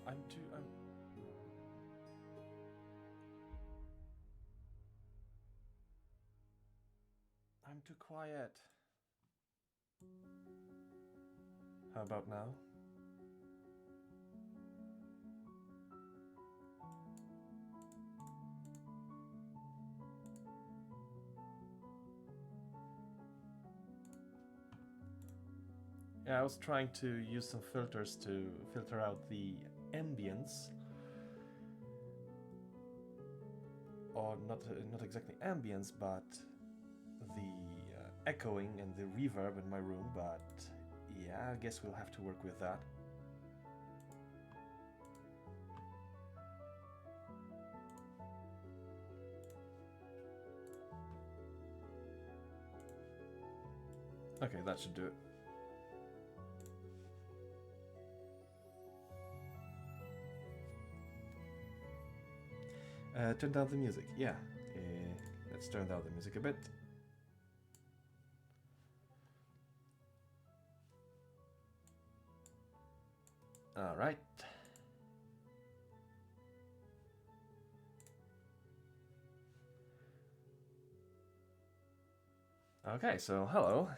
I'm too quiet. How about now? Yeah, I was trying to use some filters to filter out the ambience. Or not exactly ambience, but the echoing and the reverb in my room, but yeah, I guess we'll have to work with that. Okay, that should do it. Turn down the music, yeah. Let's turn down the music a bit. Alright. Okay, so hello.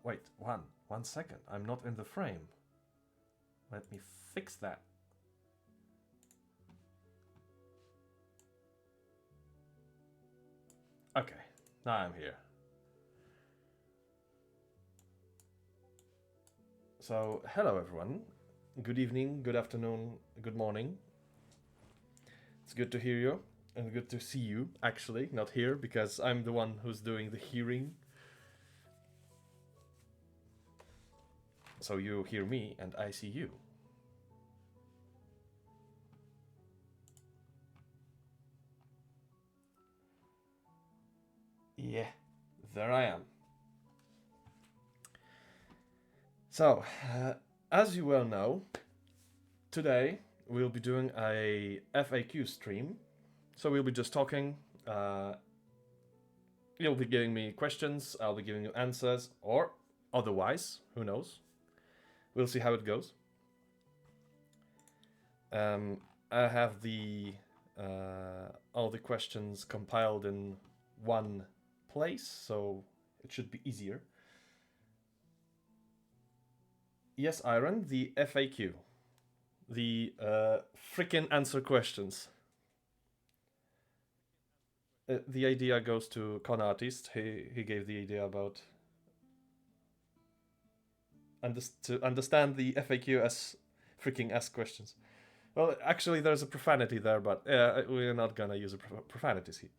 Wait, one second. I'm not in the frame. Let me fix that. Okay, now I'm here. So, hello everyone. Good evening, good afternoon, good morning. It's good to hear you, and good to see you, actually, not here, because I'm the one who's doing the hearing. So you hear me, and I see you. Yeah, there I am. So, as you well know, today we'll be doing a FAQ stream. So we'll be just talking. You'll be giving me questions, I'll be giving you answers, or otherwise, who knows. We'll see how it goes. I have the all the questions compiled in one place, so it should be easier. Yes, Iron, the FAQ. The freaking answer questions. The idea goes to Con Artist. He gave the idea about to understand the FAQ as freaking ask questions. Well, actually, there's a profanity there, but we're not gonna use profanities here.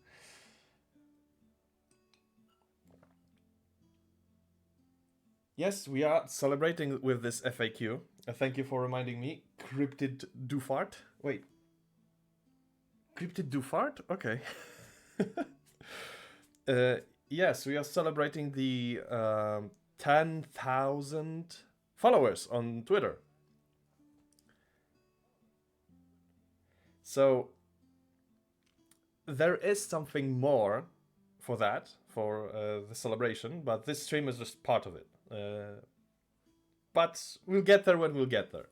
Yes, we are celebrating with this FAQ. Thank you for reminding me. Cryptid Doofart. Wait. Cryptid Doofart? Okay. Yes, we are celebrating the 10,000 followers on Twitter. So there is something more for that, for the celebration, but this stream is just part of it. But we'll get there when we'll get there.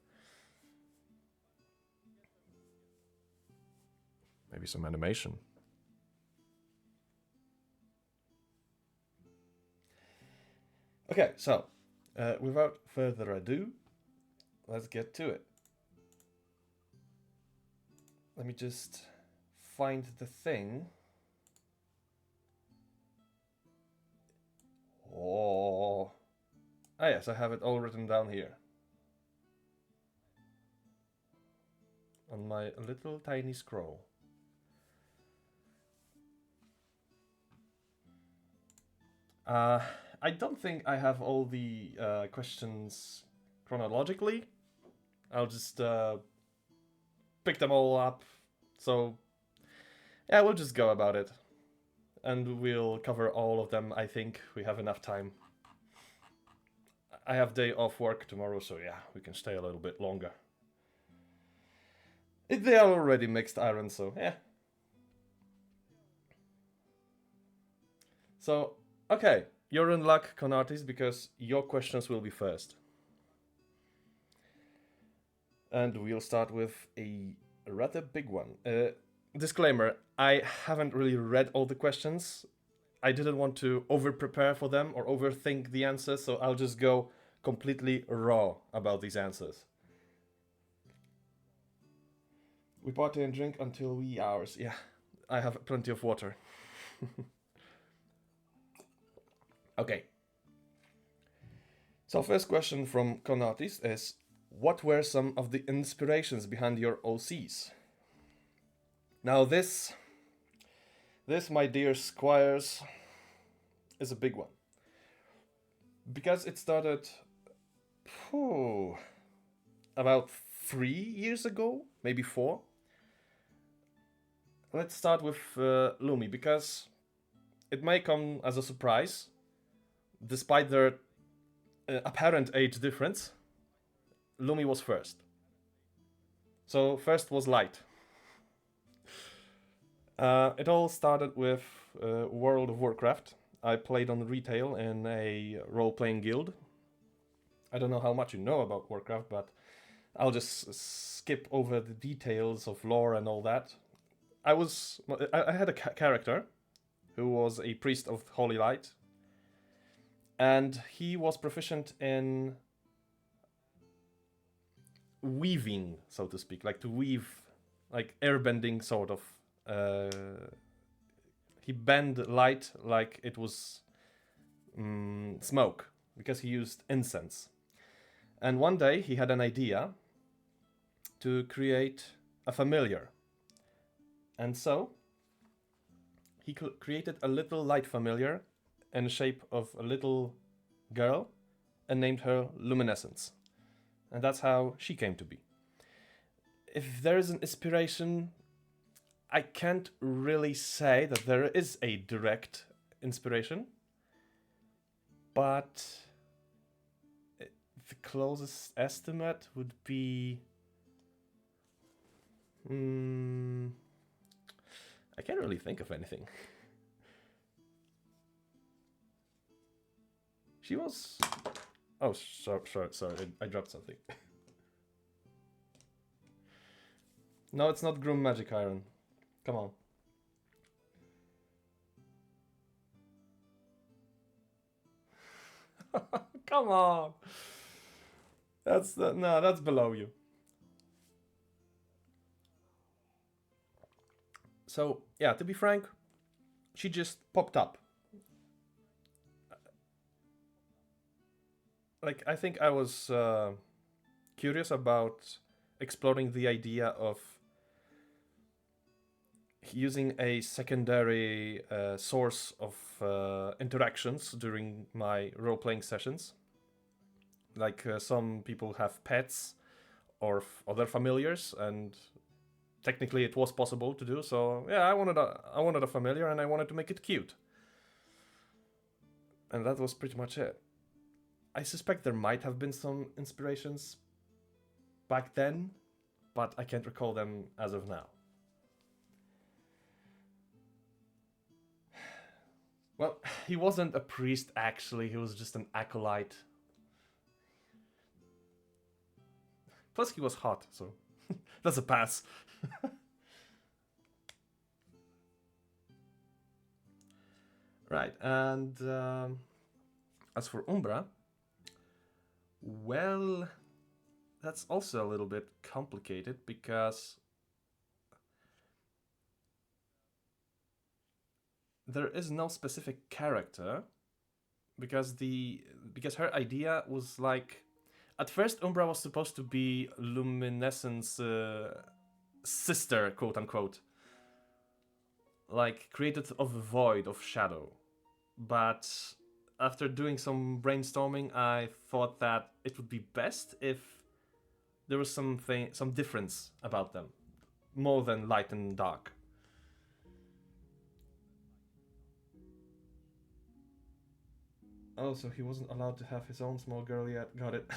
Maybe some animation. Okay, so without further ado, let's get to it. Let me just find the thing. Oh. Ah, yes, I have it all written down here. On my little tiny scroll. I don't think I have all the questions chronologically. I'll just pick them all up. So, yeah, we'll just go about it. And we'll cover all of them, I think. We have enough time. I have day off work tomorrow, so yeah, we can stay a little bit longer. They are already mixed iron, so yeah. So, okay, you're in luck, Conartis, because your questions will be first. And we'll start with a rather big one. Disclaimer, I haven't really read all the questions. I didn't want to over prepare for them or overthink the answers, so I'll just go completely raw about these answers. We party and drink until wee hours. Yeah, I have plenty of water. Okay. So first question from Konatis is, what were some of the inspirations behind your OCs? Now this, my dear squires, is a big one. Because it started about 3 years ago, maybe 4. Let's start with Lumi, because it may come as a surprise, despite their apparent age difference. Lumi was first. So first was Light. It all started with World of Warcraft. I played on retail in a role-playing guild. I don't know how much you know about Warcraft, but I'll just skip over the details of lore and all that. I had a character who was a priest of Holy Light, and he was proficient in weaving, so to speak, like to weave, like airbending sort of. He bent light like it was smoke, because he used incense. And one day he had an idea to create a familiar. And so he created a little light familiar in the shape of a little girl and named her Luminescence. And that's how she came to be. If there is an inspiration, I can't really say that there is a direct inspiration, but the closest estimate would be... I can't really think of anything. She was... Oh, sorry, I dropped something. No, it's not Groom Magic Iron. Come on. Come on. That's below you. So, yeah, to be frank, she just popped up. Like, I think I was curious about exploring the idea of using a secondary source of interactions during my role-playing sessions. Like some people have pets or other familiars, and technically it was possible to do. So yeah, I wanted a familiar, and I wanted to make it cute, and that was pretty much it. I suspect there might have been some inspirations back then, but I can't recall them as of now. Well, he wasn't a priest actually, he was just an acolyte. Plus he was hot, so that's a pass. Right, and as for Umbra, well, that's also a little bit complicated, because there is no specific character, because her idea was like, at first Umbra was supposed to be Luminescence's sister, quote unquote, like created of a void of shadow. But after doing some brainstorming, I thought that it would be best if there was some difference about them, more than light and dark. Oh, so he wasn't allowed to have his own small girl yet. Got it.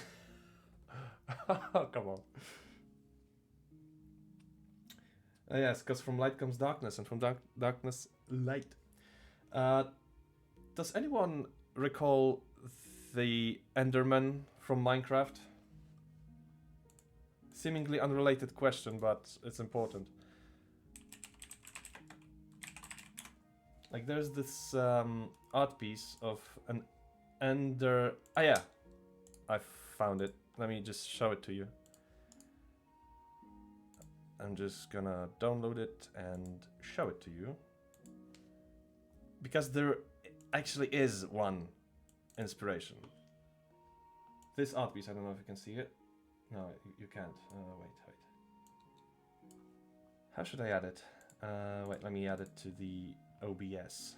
Come on. Yes, because from light comes darkness, and from darkness, light. Does anyone recall the Enderman from Minecraft? seemingly unrelated question, but it's important. Like, there's this art piece of an ender... Ah, yeah. I found it. Let me just show it to you. I'm just gonna download it and show it to you. Because there actually is one inspiration. This art piece, I don't know if you can see it. No, you can't. Wait. How should I add it? Wait, let me add it to the OBS.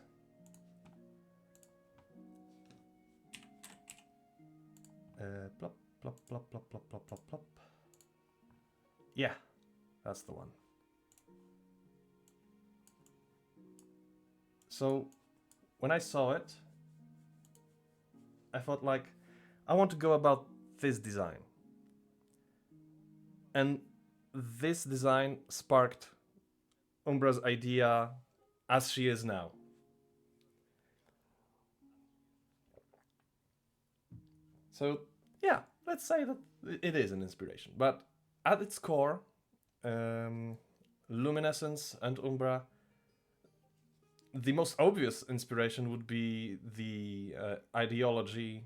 Plop, plop, plop, plop, plop, plop, plop, plop. Yeah, that's the one. So, when I saw it, I thought like, I want to go about this design. And this design sparked Umbra's idea as she is now. So, yeah, let's say that it is an inspiration. But at its core, Luminescence and Umbra, the most obvious inspiration would be the ideology,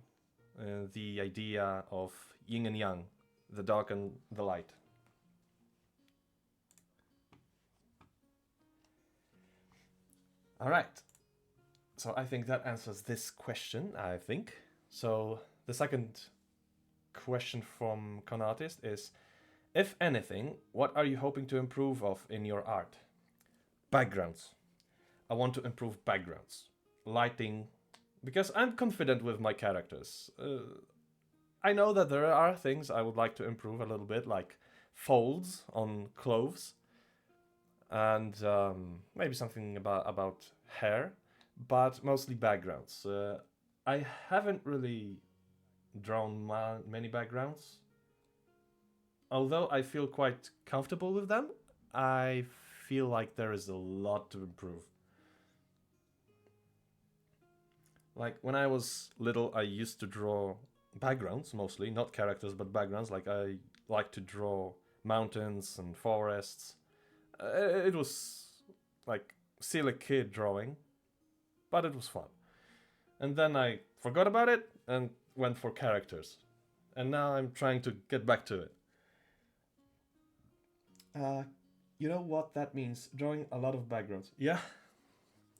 the idea of yin and yang, the dark and the light. All right. So I think that answers this question, I think. So the second question from Conartist is, if anything, what are you hoping to improve of in your art? Backgrounds. I want to improve backgrounds. Lighting, because I'm confident with my characters. I know that there are things I would like to improve a little bit, like folds on clothes, and maybe something about hair, but mostly backgrounds. I haven't really drawn many backgrounds. Although I feel quite comfortable with them, I feel like there is a lot to improve. Like, when I was little, I used to draw backgrounds, mostly, not characters, but backgrounds. Like, I like to draw mountains and forests. It was like silly kid drawing, but it was fun. And then I forgot about it and went for characters. And now I'm trying to get back to it. You know what that means? Drawing a lot of backgrounds. Yeah,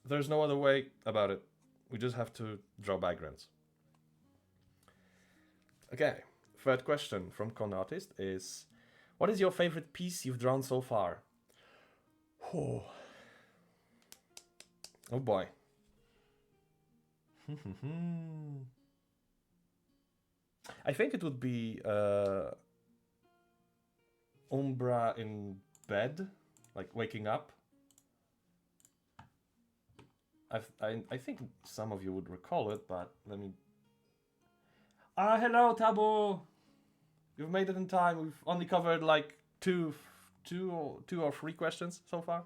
there's no other way about it. We just have to draw backgrounds. Okay, third question from Conartist is, what is your favorite piece you've drawn so far? Oh, oh boy. I think it would be Umbra in bed, like waking up. I think some of you would recall it, but let me... Ah, hello, Tabo! You've made it in time. We've only covered like two or three questions so far.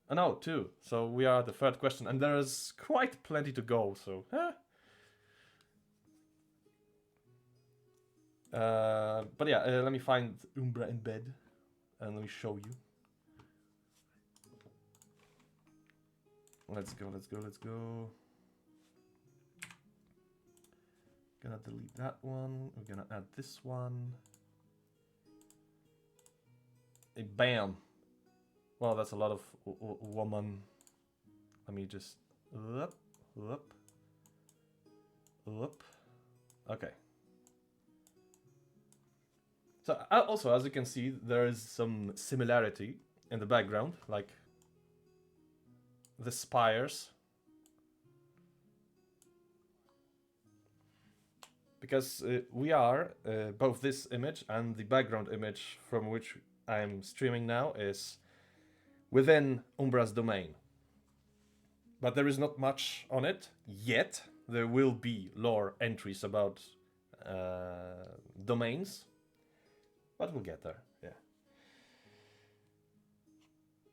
Oh, no, two. So we are at the third question, and there is quite plenty to go, so... But yeah, let me find Umbra in bed, and let me show you. Let's go. Gonna delete that one. We're gonna add this one. Hey, bam! Well, that's a lot of woman. Let me just... Up. Okay. So, also, as you can see, there is some similarity in the background, like the spires. Because we are, both this image and the background image from which I'm streaming now is within Umbra's domain. But there is not much on it yet. There will be lore entries about domains. But we'll get there,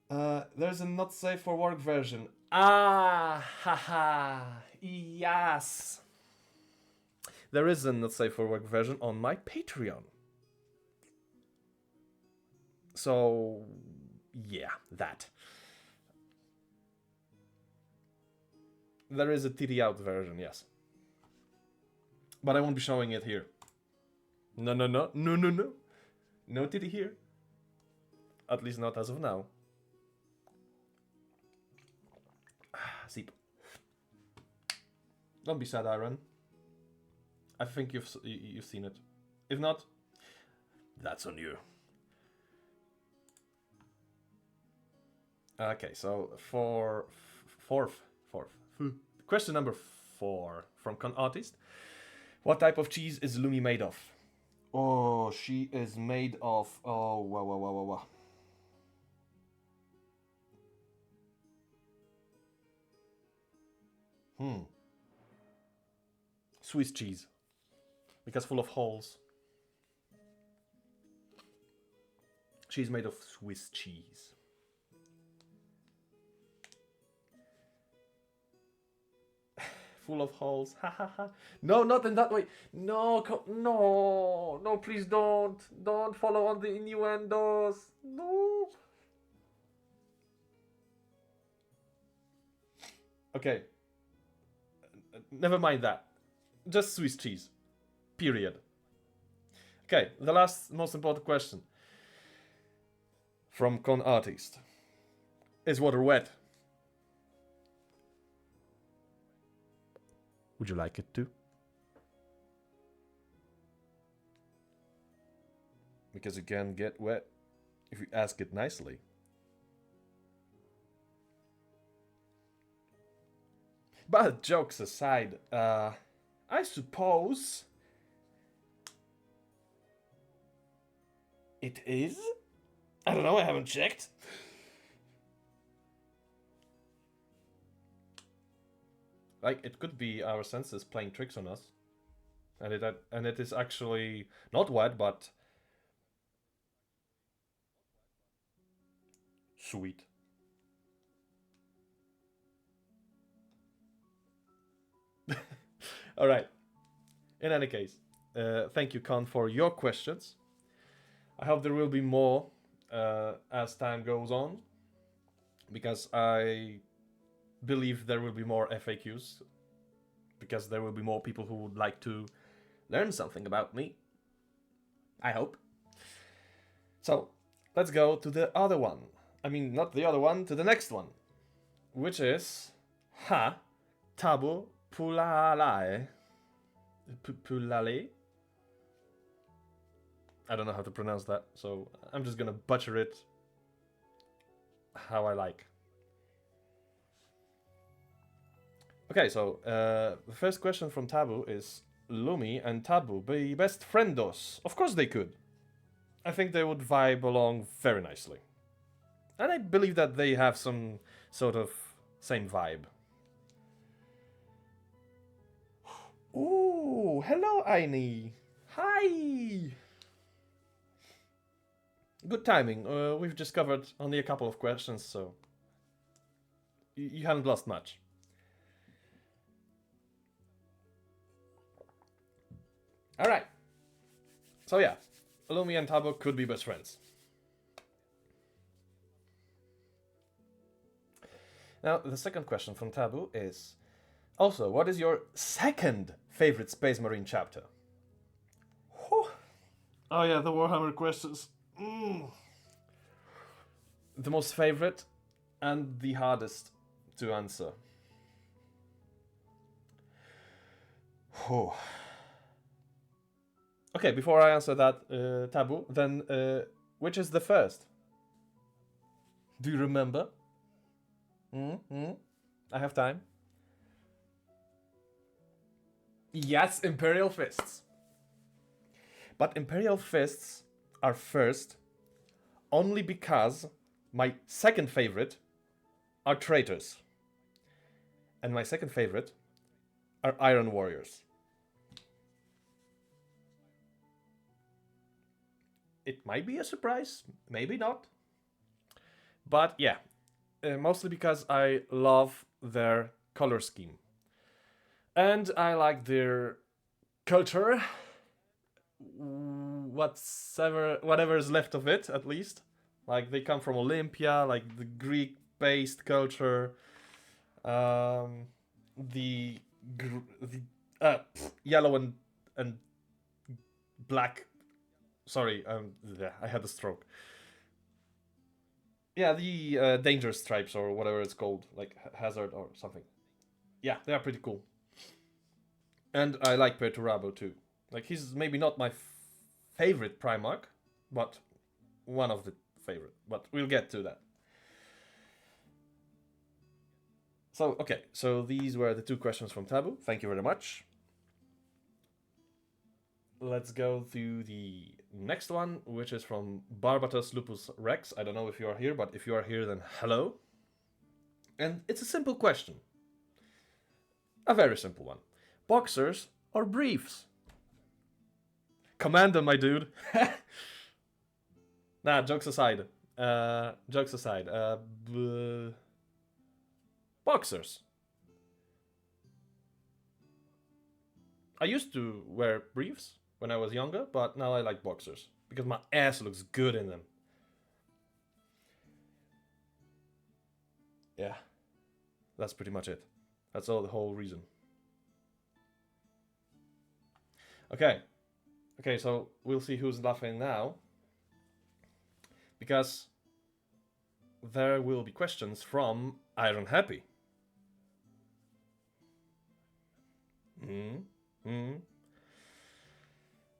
yeah. There's a not safe for work version. Ah, haha, yes. There is a not safe for work version on my Patreon. So, yeah, that. There is a titty out version, yes. But I won't be showing it here. No, no, no, no, no, no. No titty here. At least not as of now. Sip. Don't be sad, Aaron. I think you've seen it. If not, that's on you. Okay, so fourth. Question number 4 from Con Artist. What type of cheese is Lumi made of? Oh, she is made of... Oh, wow. Swiss cheese. Because full of holes. She's made of Swiss cheese. Full of holes. Ha ha ha. No, not in that way. No, no, please don't. Don't follow on the innuendos. No. Okay. Never mind that. Just Swiss cheese. Period. Okay, the last most important question. From Con Artist. Is water wet? Would you like it to? Because it can get wet if you ask it nicely. But jokes aside, I suppose it is? I don't know, I haven't checked. Like, it could be our senses playing tricks on us. And it is actually not wet, but sweet. All right. In any case, thank you, Con, for your questions. I hope there will be more as time goes on, because I believe there will be more FAQs, because there will be more people who would like to learn something about me. I hope. So, let's go to the other one. I mean, not the other one, to the next one. Which is... Ha Tabu Pulalae. Pulale? I don't know how to pronounce that, so I'm just gonna butcher it how I like. Okay, so the first question from Tabu is: Lumi and Tabu be best friendos? Of course they could. I think they would vibe along very nicely. And I believe that they have some sort of same vibe. Ooh, hello, Aini. Hi. Good timing. We've just covered only a couple of questions, so you haven't lost much. All right. So yeah, Lumi and Tabu could be best friends. Now, the second question from Tabu is... Also, what is your second favorite Space Marine chapter? Whew. Oh yeah, the Warhammer questions. The most favorite and the hardest to answer. Whew. Okay, before I answer that, Tabu, then which is the first? Do you remember? I have time. Yes, Imperial Fists. But Imperial Fists are first only because my second favorite are Traitors. And my second favorite are Iron Warriors. It might be a surprise, maybe not. But yeah, mostly because I love their color scheme. And I like their culture. Whatever is left of it, at least. Like they come from Olympia, like the Greek-based culture. Um, the yellow and black. Sorry, yeah, I had a stroke. Yeah, the danger stripes or whatever it's called, like hazard or something. Yeah, they are pretty cool. And I like Perturabo too. Like he's maybe not my favorite Primarch, but one of the favorite. But we'll get to that. So okay, so these were the two questions from Taboo. Thank you very much. Let's go to the next one, which is from Barbatus Lupus Rex. I don't know if you are here, but if you are here, then hello. And it's a simple question. A very simple one. Boxers or briefs? Command them, my dude. Nah, jokes aside. Jokes aside. Boxers. I used to wear briefs when I was younger, but now I like boxers because my ass looks good in them. Yeah, that's pretty much it. That's all the whole reason. Okay. Okay, so we'll see who's laughing now. Because there will be questions from Iron Happy.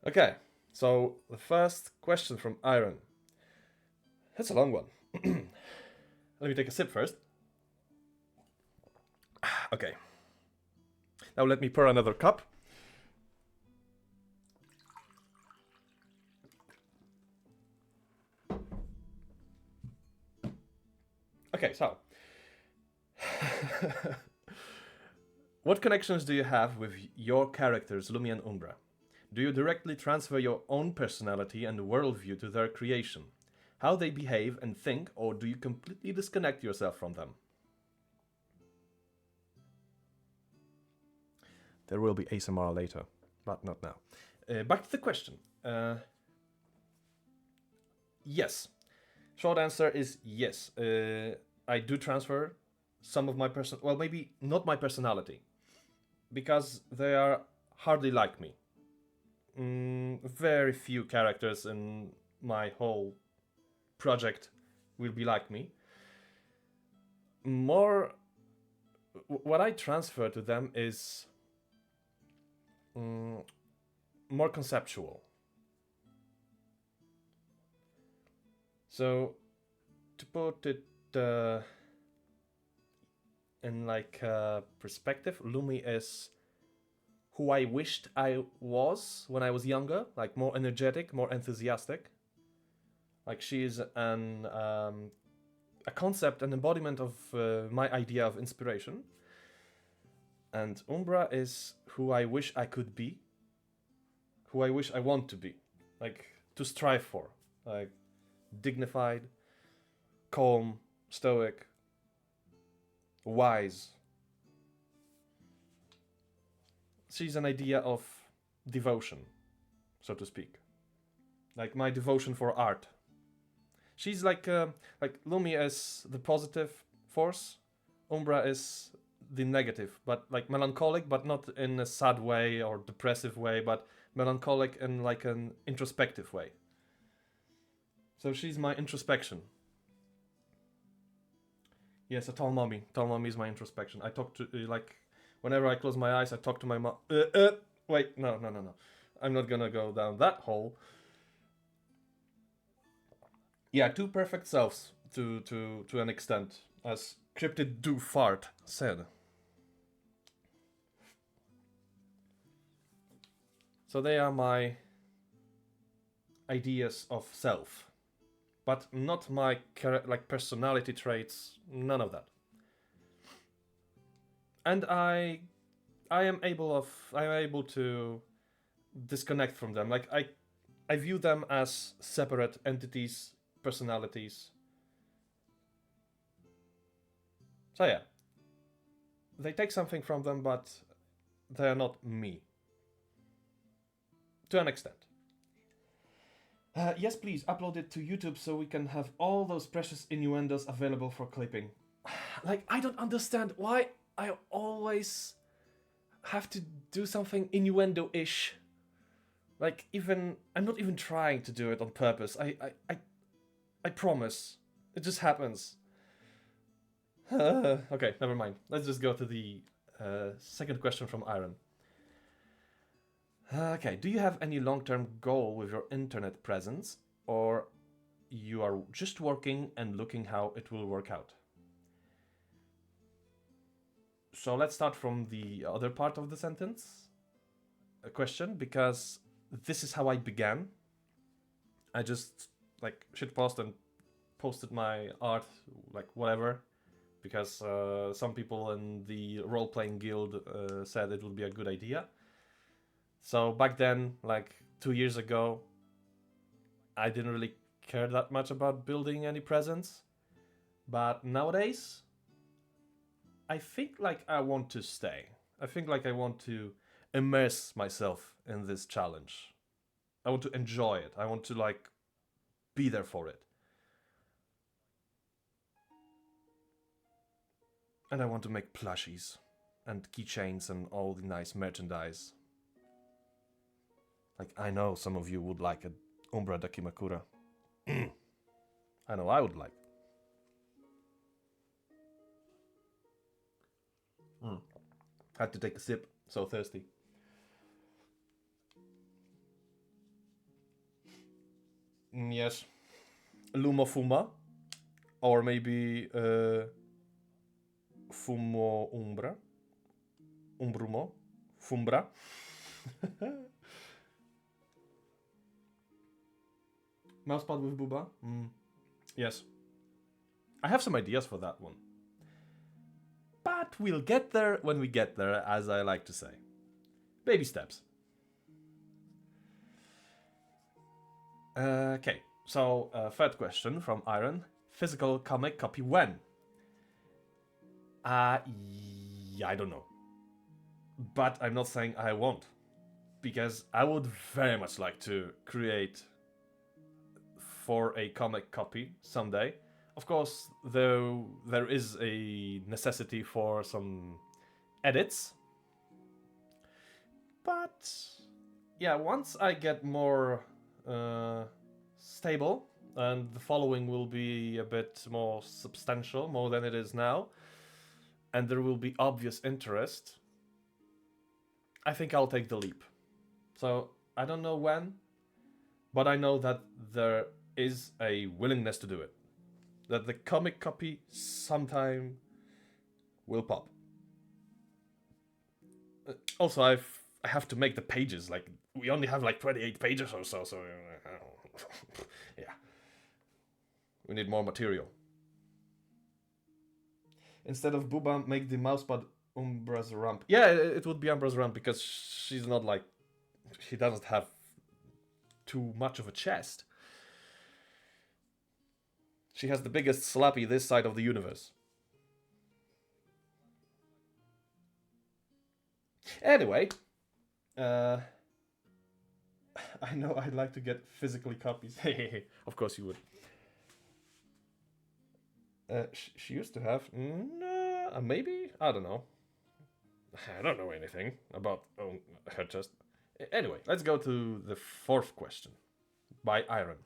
Okay, so the first question from Iron. That's a long one. Let me take a sip first. Okay. Now let me pour another cup. Okay, so. What connections do you have with your characters, Lumi and Umbra? Do you directly transfer your own personality and worldview to their creation? How they behave and think, or do you completely disconnect yourself from them? There will be ASMR later, but not now. Back to the question. Yes. Short answer is yes. I do transfer some of my well, maybe not my personality, because they are hardly like me. Very few characters in my whole project will be like me. More, what I transfer to them is more conceptual. So, to put it in like perspective, Lumi is who I wished I was when I was younger, like more energetic, more enthusiastic. Like she is a concept, an embodiment of my idea of inspiration. And Umbra is who I wish I could be, who I wish I want to be, like to strive for, like dignified, calm, stoic, wise. She's an idea of devotion, so to speak. Like my devotion for art. She's like Lumi is the positive force, Umbra is the negative, but like melancholic, but not in a sad way or depressive way, but melancholic in like an introspective way. So she's my introspection. Yes, a tall mommy. Tall mommy is my introspection. I talk to like whenever I close my eyes, I talk to my mom. Wait, no. I'm not gonna go down that hole. Yeah, two perfect selves to an extent, as Cryptid Do Fart said. So they are my ideas of self, but not my like personality traits. None of that. And I am able to disconnect from them. Like I view them as separate entities, personalities. So yeah, they take something from them, but they are not me. To an extent. Yes, please upload it to YouTube so we can have all those precious innuendos available for clipping. Like, I don't understand why I always have to do something innuendo-ish. Like, even I'm not even trying to do it on purpose. I promise. It just happens. Okay, never mind. Let's just go to the second question from Iron. Okay, do you have any long-term goal with your internet presence, or you are just working and looking how it will work out? So let's start from the other part of the sentence, a question, because this is how I began. I just like shitpost and posted my art, like whatever, because some people in the role-playing guild said it would be a good idea. So back then, like 2 years ago, I didn't really care that much about building any presence. But nowadays, I think like I want to stay. I think like I want to immerse myself in this challenge. I want to enjoy it. I want to like be there for it. And I want to make plushies and keychains and all the nice merchandise. Like, I know some of you would like a Umbra Dakimakura. I know I would like. Had to take a sip. So thirsty. Yes. Lumofuma. Or maybe Fumo Umbra. Umbrumo. Fumbra. Mousepad with Booba? Yes. I have some ideas for that one. But we'll get there when we get there, as I like to say. Baby steps. Okay, so third question from Iron. Physical comic copy when? Yeah, I don't know. But I'm not saying I won't. Because I would very much like to create for a comic copy someday. Of course, though, there is a necessity for some edits. But yeah, once I get more stable and the following will be a bit more substantial, more than it is now, and there will be obvious interest, I think I'll take the leap. So I don't know when, but I know that there is a willingness to do it. That the comic copy sometime will pop. Also, I have to make the pages. Like, we only have like 28 pages or so, so yeah. We need more material. Instead of Booba, make the mousepad Umbra's ramp. Yeah, it would be Umbra's ramp because she's not like... She doesn't have too much of a chest. She has the biggest slappy this side of the universe. Anyway, I know I'd like to get physically copies. Of course you would. She used to have... maybe? I don't know. I don't know anything about her chest. Anyway, let's go to the fourth question by Iron.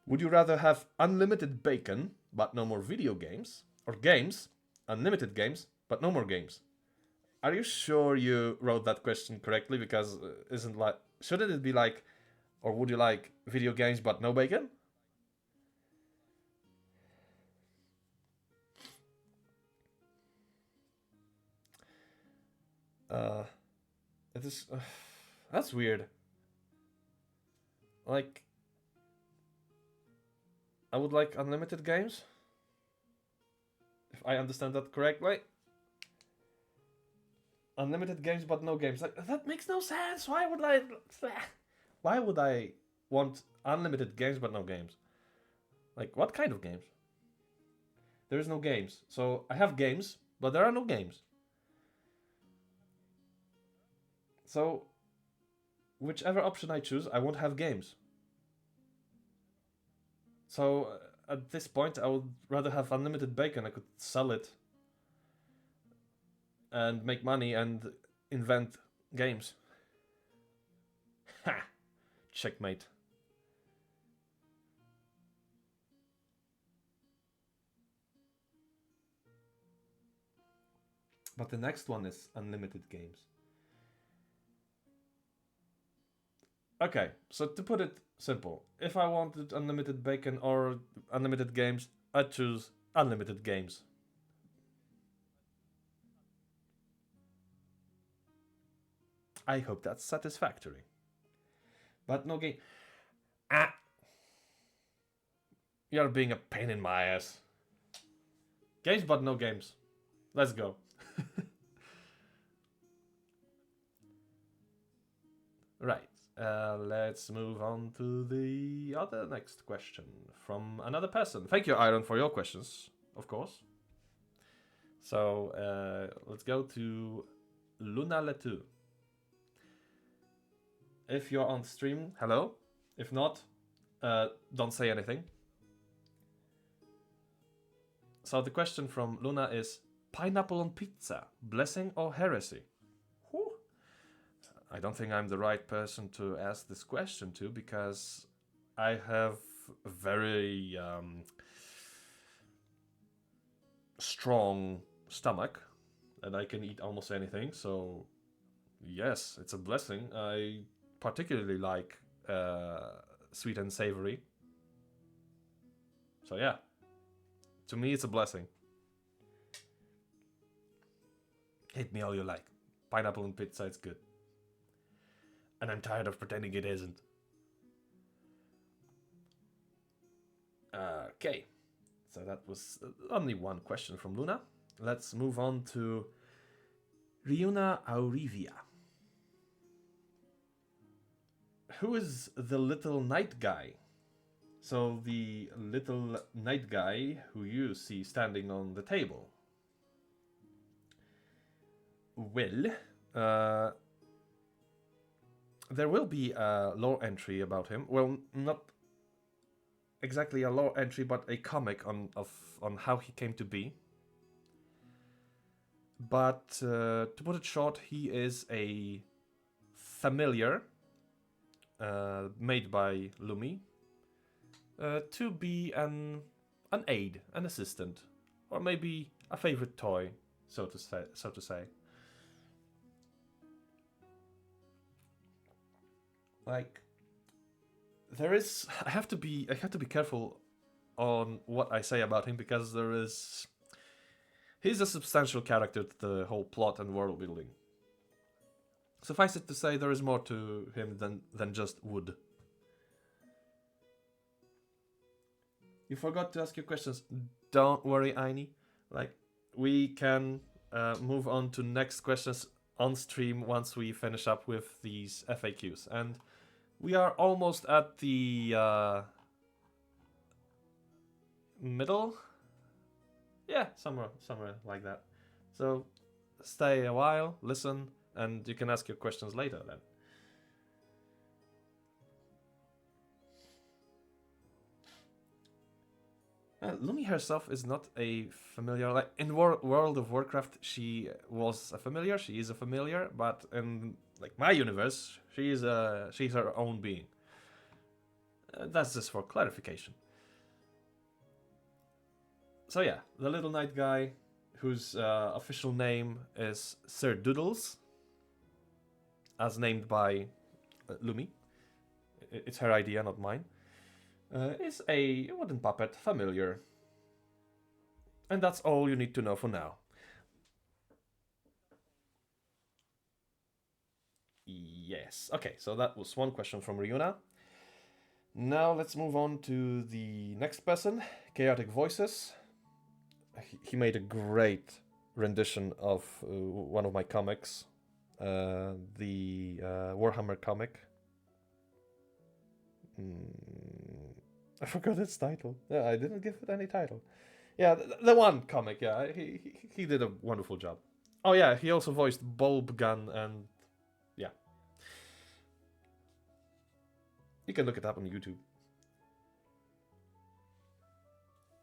Would you rather have unlimited bacon but no more video games, or games, unlimited games but no more games? Are you sure you wrote that question correctly? Because isn't like... Shouldn't it be like, or would you like video games but no bacon? It is... that's weird. Like... I would like unlimited games. If I understand that correctly. Unlimited games but no games. Like, that makes no sense. Why would I... Why would I want unlimited games but no games? Like, what kind of games? There is no games. So, I have games, but there are no games. So, whichever option I choose, I won't have games. So at this point, I would rather have unlimited bacon. I could sell it and make money and invent games. Ha! Checkmate. But the next one is unlimited games. Okay, so to put it simple, if I wanted unlimited bacon or unlimited games, I'd choose unlimited games. I hope that's satisfactory. But no game. Ah, you're being a pain in my ass. Games, but no games. Let's go. Right. Let's move on to the other next question from another person. Thank you, Iron, for your questions, of course. So let's go to Luna Letu. If you're on stream, hello. If not, don't say anything. So the question from Luna is pineapple on pizza, blessing or heresy? Whew. I don't think I'm the right person to ask this question to because I have a very strong stomach and I can eat almost anything. So yes, it's a blessing. I particularly like sweet and savory. So yeah, to me it's a blessing. Hit me all you like. Pineapple on pizza, it's good. And I'm tired of pretending it isn't. Okay, so that was only one question from Luna. Let's move on to Riuna Aurivia. Who is the little night guy? So the little night guy who you see standing on the table. Well, there will be a lore entry about him. Well, not exactly a lore entry, but a comic on how he came to be. But to put it short, he is a familiar made by Lumi to be an aid, an assistant, or maybe a favorite toy, so to say. Like there is, I have to be careful on what I say about him because he's a substantial character to the whole plot and world building. Suffice it to say, there is more to him than just wood. You forgot to ask your questions. Don't worry, Aini. Like, we can move on to next questions on stream once we finish up with these FAQs. And we are almost at the middle. Yeah, somewhere like that. So stay a while, listen, and you can ask your questions later then. Lumi herself is not a familiar. Like in World of Warcraft, she was a familiar. She is a familiar, but in like my universe, she's her own being. That's just for clarification. So yeah, the little night guy, whose official name is Sir Doodles, as named by Lumi. It's her idea, not mine. Is a wooden puppet familiar. And that's all you need to know for now. Yes. Okay, so that was one question from Ryuna. Now let's move on to the next person, Chaotic Voices. He made a great rendition of one of my comics, the Warhammer comic. I forgot its title. Yeah, I didn't give it any title. Yeah, the one comic. Yeah, he did a wonderful job. Oh yeah, he also voiced Bulb Gun, and yeah, you can look it up on YouTube.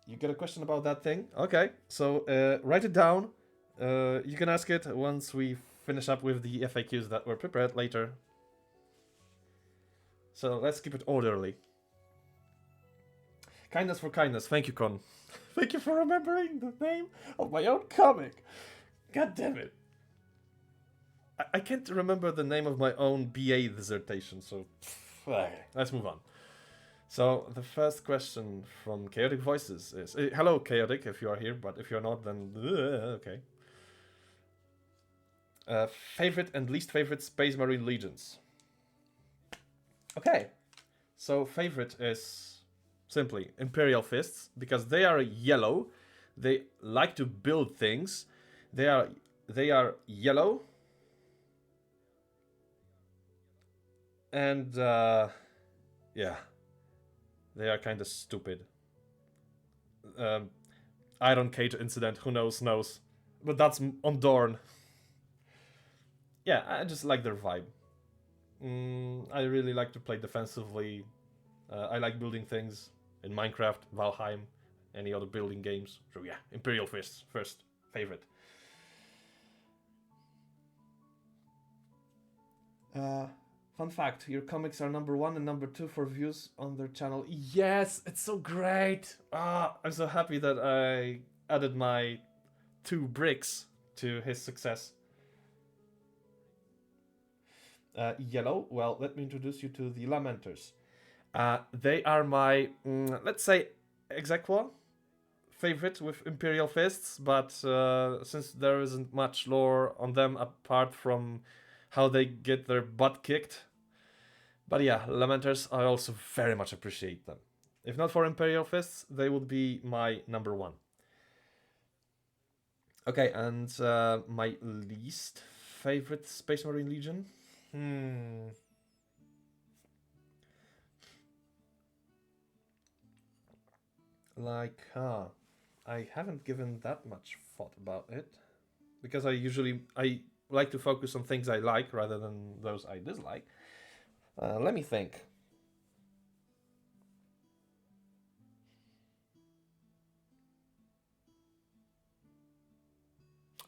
You got a question about that thing? Okay, so write it down. You can ask it once we finish up with the FAQs that were prepared later. So let's keep it orderly. Kindness for kindness. Thank you, Con. Thank you for remembering the name of my own comic. God damn it. I can't remember the name of my own BA dissertation, so let's move on. So the first question from Chaotic Voices is hello, Chaotic, if you are here, but if you're not, then okay. Favorite and least favorite Space Marine Legions. Okay, so favorite is simply Imperial Fists, because they are yellow, they like to build things, they are yellow, and yeah, they are kind of stupid. Iron Cage incident, who knows, but that's on Dorn. Yeah, I just like their vibe. I really like to play defensively. I like building things in Minecraft, Valheim, any other building games. So yeah, Imperial Fists, first favorite. Fun fact, your comics are #1 and #2 for views on their channel. Yes, it's so great! I'm so happy that I added my 2 bricks to his success. Yellow, well, let me introduce you to the Lamenters. They are my, let's say, Exequo favorite with Imperial Fists, but since there isn't much lore on them apart from how they get their butt kicked. But yeah, Lamenters, I also very much appreciate them. If not for Imperial Fists, they would be my #1. Okay, and my least favorite Space Marine Legion? Like, I haven't given that much thought about it. Because I like to focus on things I like rather than those I dislike. Let me think.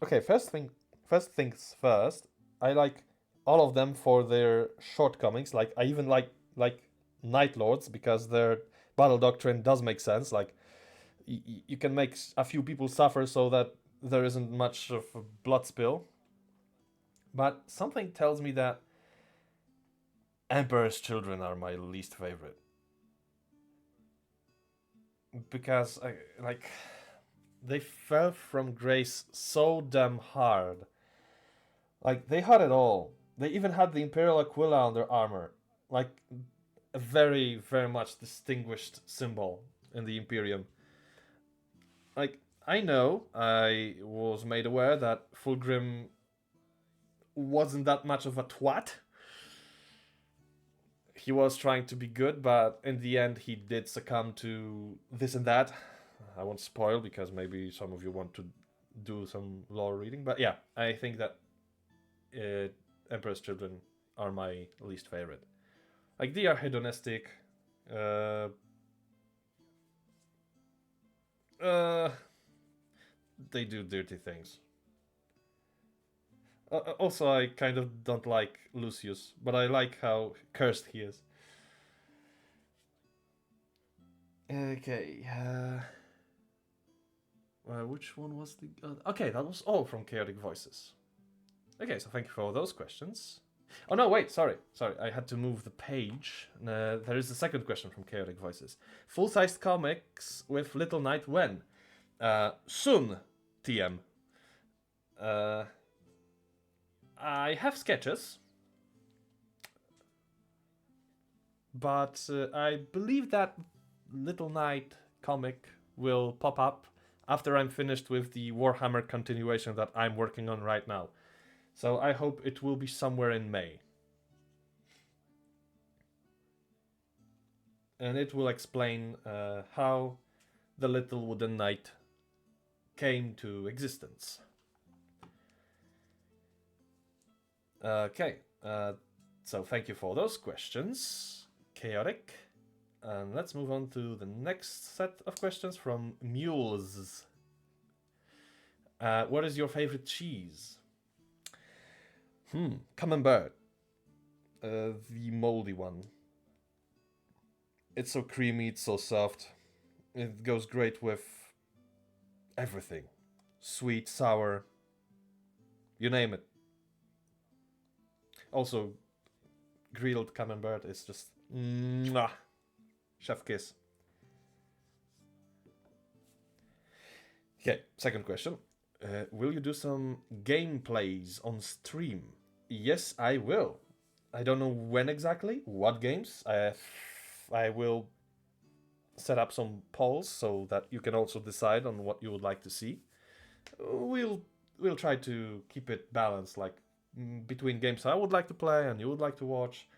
Okay, first things first. I like all of them for their shortcomings. Like I even like Night Lords because their battle doctrine does make sense. Like you can make a few people suffer so that there isn't much of a blood spill. But something tells me that Emperor's Children are my least favorite because they fell from grace so damn hard. Like they had it all. They even had the Imperial Aquila on their armor, like a very very much distinguished symbol in the Imperium. Like I know I was made aware that Fulgrim wasn't that much of a twat. He was trying to be good, but in the end he did succumb to this and that. I won't spoil because maybe some of you want to do some lore reading, but yeah, I think that Emperor's Children are my least favorite. Like they are hedonistic. Uh, they do dirty things. Also, I kind of don't like Lucius, but I like how cursed he is. Okay. Which one was the? Okay, that was all from Chaotic Voices. Okay, so thank you for all those questions. Oh no, wait, sorry, I had to move the page. There is a second question from Chaotic Voices. Full-sized comics with Little Knight when? Soon, TM. I have sketches, but I believe that Little Knight comic will pop up after I'm finished with the Warhammer continuation that I'm working on right now. So I hope it will be somewhere in May. And it will explain how the Little Wooden Knight came to existence. Okay, so thank you for those questions, Chaotic. And let's move on to the next set of questions from Mules. What is your favorite cheese? Camembert. The moldy one. It's so creamy, it's so soft. It goes great with everything. Sweet, sour, you name it. Also, grilled camembert is just mwah, chef kiss. Okay, second question. Will you do some gameplays on stream? Yes, I will. I don't know when exactly, what games. I will set up some polls so that you can also decide on what you would like to see. We'll try to keep it balanced, like between games I would like to play and you would like to watch.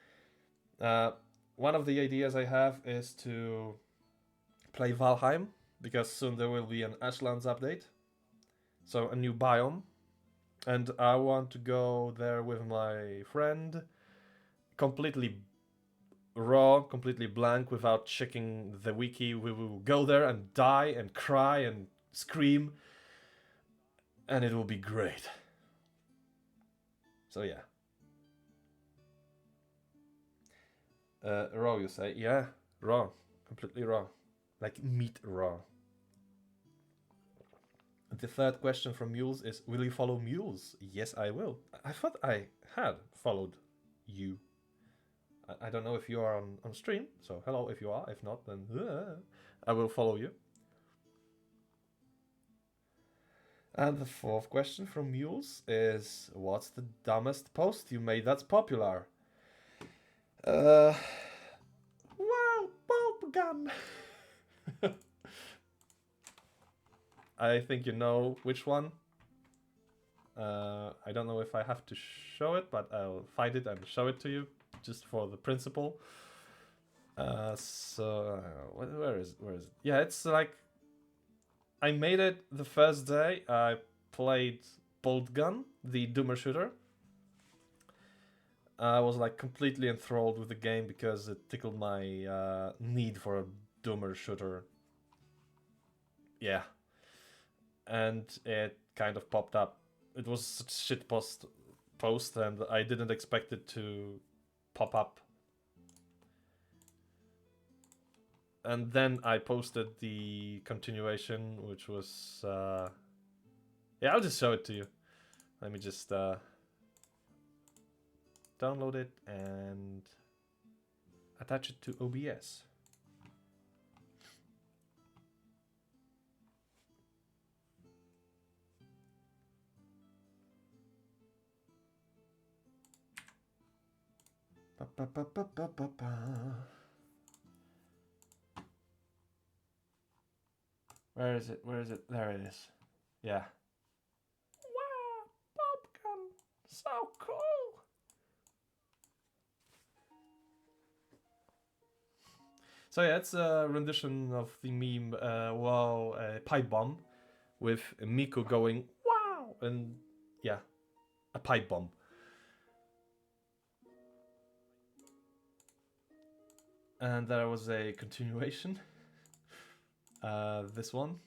One of the ideas I have is to play Valheim, because soon there will be an Ashlands update. So a new biome. And I want to go there with my friend, completely raw, completely blank, without checking the wiki. We will go there and die and cry and scream, and it will be great. So yeah. Raw, you say? Yeah, raw. Completely raw. Like meat raw. The third question from Mules is, will you follow Mules? Yes, I will. I thought I had followed you. I don't know if you are on stream, so hello if you are. If not, then I will follow you. And the fourth question from Mules is, what's the dumbest post you made that's popular? Well, bulb gun. I think you know which one. I don't know if I have to show it, but I'll find it and show it to you, just for the principle. So where is it? Yeah, it's like I made it the first day I played Bolt Gun, the Doomer shooter. I was like completely enthralled with the game because it tickled my need for a Doomer shooter. Yeah. And it kind of popped up. It was such a shit post, and I didn't expect it to pop up. And then I posted the continuation, which was... yeah, I'll just show it to you. Let me just download it and attach it to OBS. Where is it? Where is it? There it is. Yeah. Wow, Popgun, so cool. So yeah, it's a rendition of the meme, wow, pipe bomb, with Miku going, wow, and yeah, a pipe bomb. And there was a continuation. This one.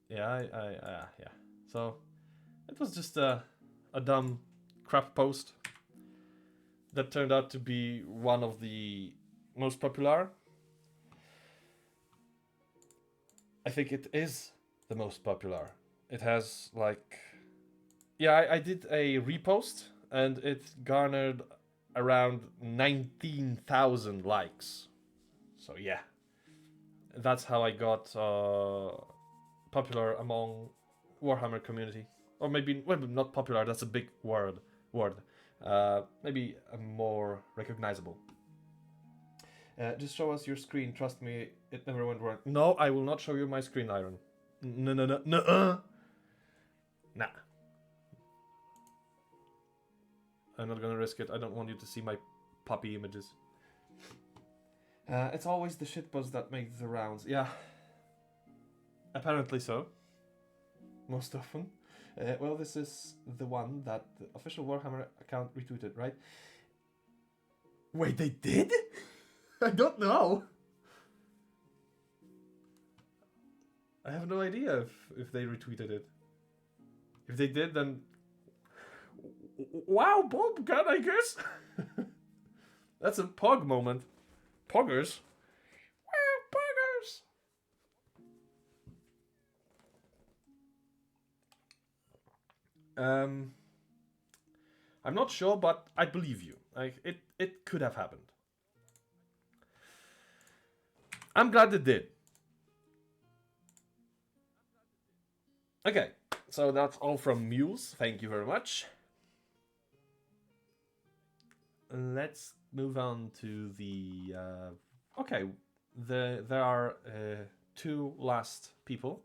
Yeah, yeah. So it was just a dumb crap post that turned out to be one of the most popular. I think it is the most popular. It has like... Yeah, I did a repost and it garnered around 19,000 likes. So yeah, that's how I got popular among Warhammer community. Or maybe, well, not popular, that's a big word. Maybe a more recognizable. Just show us your screen, trust me, it never went wrong. No, I will not show you my screen, Iron. No. Nah. I'm not gonna risk it, I don't want you to see my puppy images. It's always the shitpost that makes the rounds. Yeah. Apparently so. Most often. Well, this is the one that the official Warhammer account retweeted, right? Wait, they did? I don't know. I have no idea if they retweeted it. If they did, then wow, Bob Gun, I guess. That's a pog moment. Poggers. Wow, poggers. I'm not sure, but I believe you. Like it could have happened. I'm glad it did. Okay, so that's all from Muse. Thank you very much. Let's move on to the. Okay, there are two last people,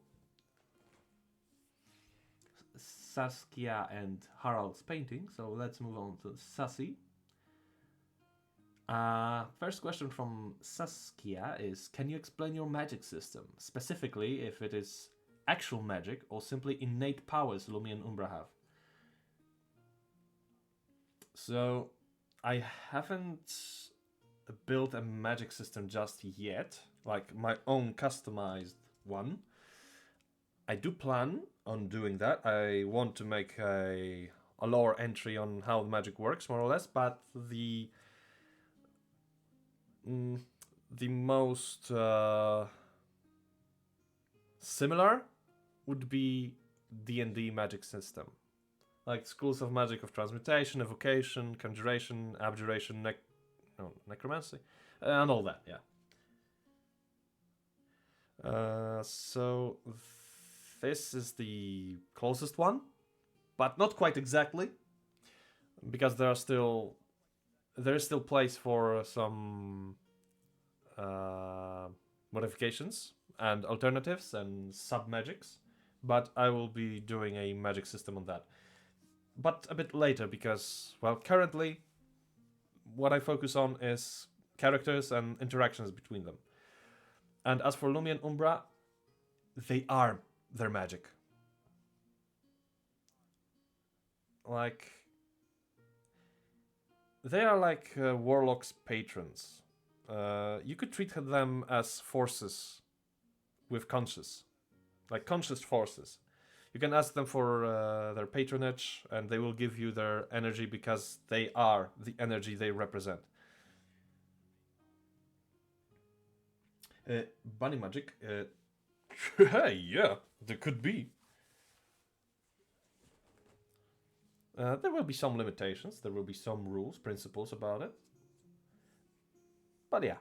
Saskia and Harald's painting. So let's move on to Sassy. First question from Saskia is: can you explain your magic system, specifically if it is actual magic or simply innate powers Lumi and Umbra have? So, I haven't built a magic system just yet, like my own customized one. I do plan on doing that. I want to make a lore entry on how magic works, more or less, but the most similar would be D&D magic system, like schools of magic of transmutation, evocation, conjuration, abjuration, necromancy, and all that. Yeah. So this is the closest one, but not quite exactly, because there is still place for some modifications and alternatives and sub magics, but I will be doing a magic system on that, but a bit later, because well, currently what I focus on is characters and interactions between them. And as for Lumi and Umbra, they are their magic. Like, they are like Warlock's patrons. You could treat them as forces with conscious, like conscious forces. You can ask them for their patronage, and they will give you their energy because they are the energy they represent. Bunny magic. Yeah, there could be. There will be some limitations. There will be some rules, principles about it. But yeah.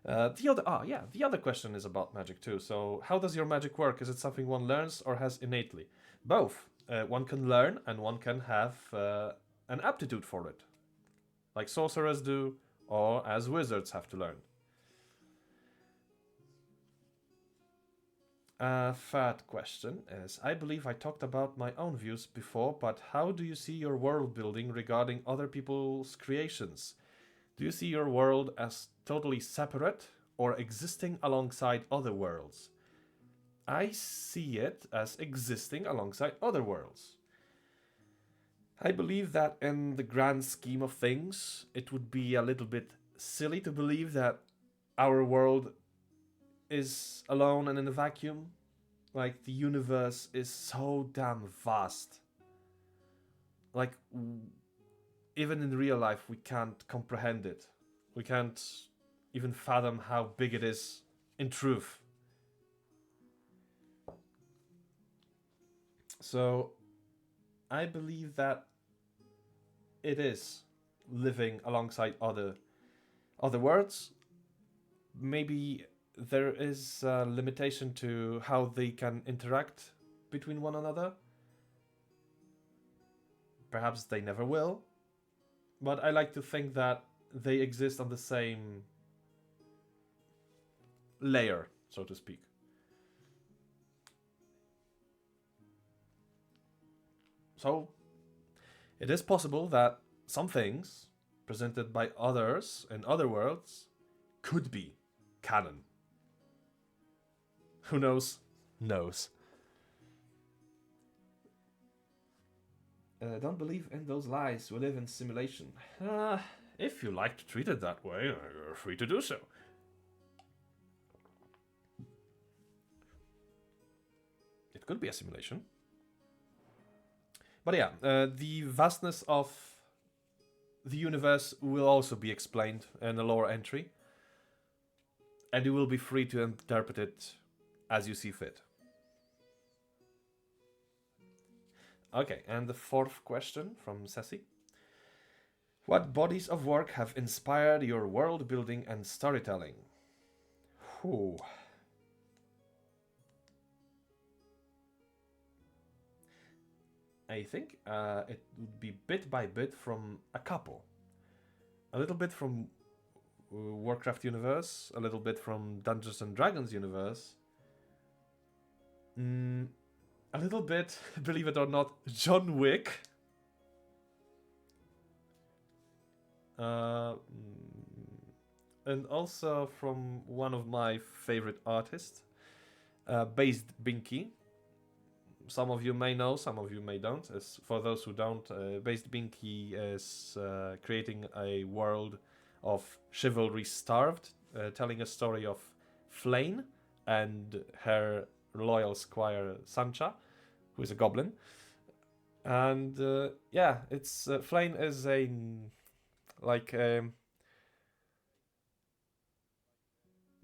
The other question is about magic too. So, how does your magic work? Is it something one learns or has innately? Both. One can learn and one can have an aptitude for it, like sorcerers do, or as wizards have to learn. A third question is: I believe I talked about my own views before, but how do you see your world building regarding other people's creations? Do you see your world as totally separate or existing alongside other worlds? I see it as existing alongside other worlds. I believe that in the grand scheme of things, it would be a little bit silly to believe that our world is alone and in a vacuum. Like, the universe is so damn vast. Like, even in real life, we can't comprehend it. We can't even fathom how big it is in truth. So, I believe that it is living alongside other worlds. Maybe there is a limitation to how they can interact between one another. Perhaps they never will. But I like to think that they exist on the same layer, so to speak. So, it is possible that some things presented by others in other worlds could be canon. Who knows? Knows. Don't believe in those lies. We live in simulation. If you like to treat it that way, you're free to do so. It could be a simulation. But yeah, the vastness of the universe will also be explained in a lore entry. And you will be free to interpret it as you see fit. Okay, and the fourth question from Sassy. What bodies of work have inspired your world building and storytelling? Whew. I think it would be bit by bit from a couple. A little bit from Warcraft universe, a little bit from Dungeons and Dragons universe. A little bit, believe it or not, John Wick. And also from one of my favorite artists, Based Binky. Some of you may know, some of you may don't. As for those who don't, Based Binky is creating a world of chivalry starved, telling a story of Flane and her loyal squire Sancha, who is a goblin. And yeah, it's Flane is a like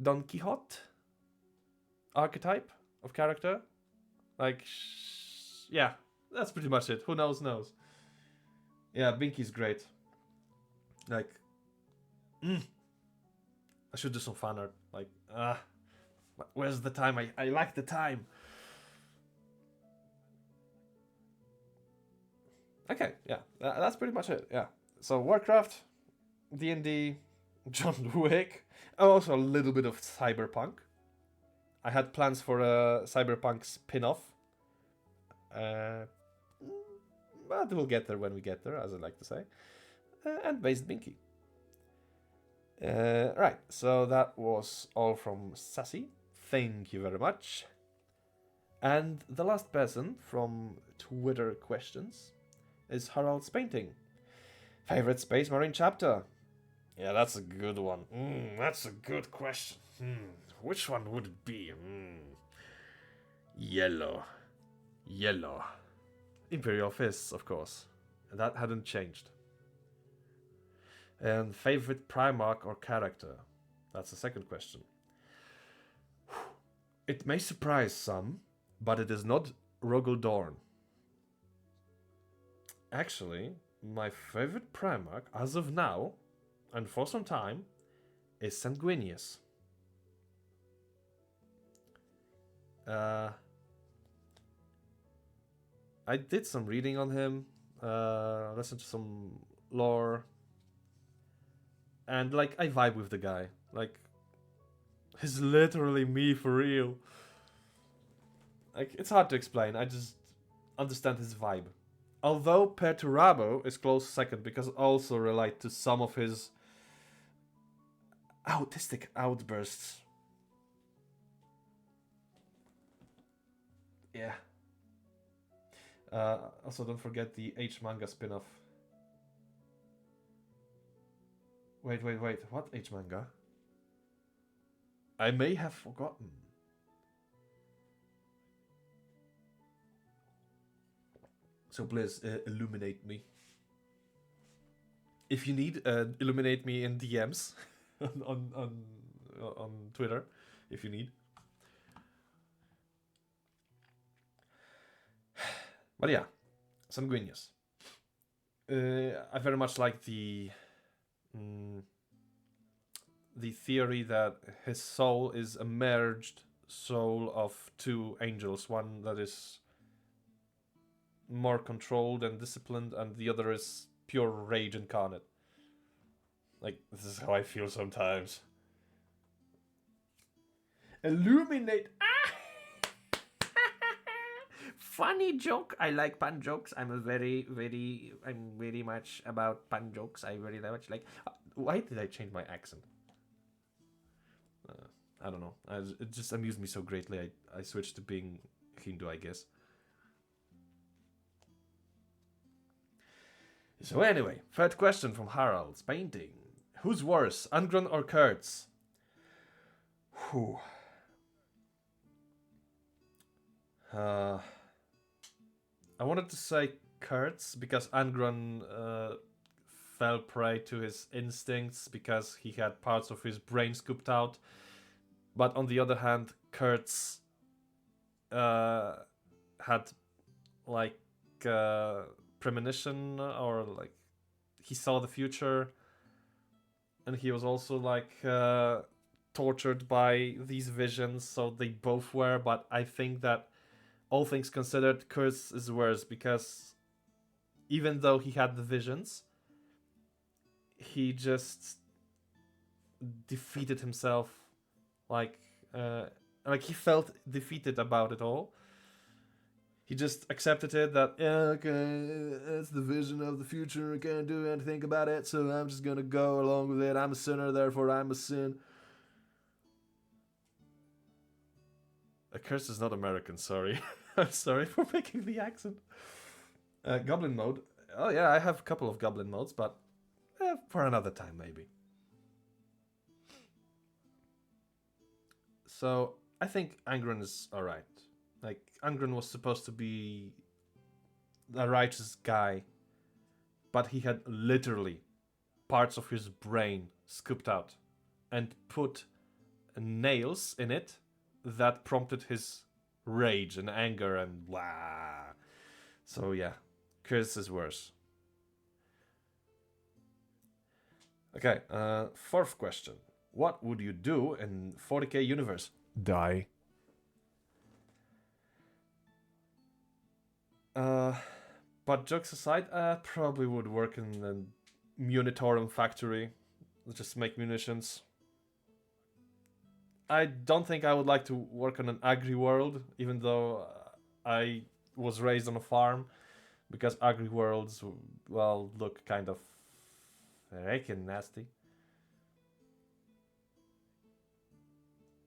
Don Quixote archetype of character. Like, yeah, that's pretty much it. Who knows, knows. Yeah, Binky's great. Like, I should do some fan art. Like, where's the time? I lack the time. Okay, yeah, that's pretty much it. Yeah. So Warcraft, D&D, John Wick, also a little bit of Cyberpunk. I had plans for a Cyberpunk spin-off. But we'll get there when we get there, as I like to say. And Based Binky. Right, so that was all from Sassy. Thank you very much. And the last person from Twitter questions is Harald's Painting. Favorite Space Marine chapter? Yeah, that's a good one. That's a good question. Which one would it be? Yellow. Imperial Fists, of course. That hadn't changed. And favorite Primarch or character? That's the second question. It may surprise some, but it is not Rogel Dorn. Actually, my favorite Primarch, as of now, and for some time, is Sanguinius. I did some reading on him, listened to some lore, and like I vibe with the guy. Like, he's literally me for real. Like, it's hard to explain. I just understand his vibe. Although Perturabo is close second because I also relate to some of his autistic outbursts. Yeah. Also, don't forget the H manga spin-off. Wait. What H manga? I may have forgotten. So please illuminate me. If you need, illuminate me in DMs on Twitter. If you need. But yeah, Sanguinius. I very much like the theory that his soul is a merged soul of two angels. One that is more controlled and disciplined, and the other is pure rage incarnate. Like, this is how I feel sometimes. Illuminate. Funny joke. I like pun jokes. I'm very much about pun jokes. I very much like. Why did I change my accent? I don't know. It just amused me so greatly. I switched to being Hindu, I guess. So anyway, third question from Harald's painting. Who's worse, Angron or Kurtz? Whew. I wanted to say Kurtz because Angron fell prey to his instincts because he had parts of his brain scooped out. But on the other hand, Kurtz had like premonition, or like he saw the future, and he was also like tortured by these visions, so they both were. But I think that all things considered, Kurtz is worse because even though he had the visions, he just defeated himself, like he felt defeated about it all. He just accepted it that, yeah, okay, it's the vision of the future, I can't do anything about it, so I'm just gonna go along with it. I'm a sinner, therefore I'm a sin. A curse is not American, sorry. I'm sorry for making the accent. Goblin mode. Oh yeah, I have a couple of goblin modes, but for another time maybe. So I think Angron is alright. Like, Angron was supposed to be a righteous guy, but he had literally parts of his brain scooped out and put nails in it that prompted his rage and anger and blah. So yeah, Chris is worse. Okay, fourth question. What would you do in 40k universe? Die. But jokes aside, I probably would work in a Munitorum factory. Just make munitions. I don't think I would like to work on an agri world, even though I was raised on a farm, because agri worlds, well, look kind of freaking nasty.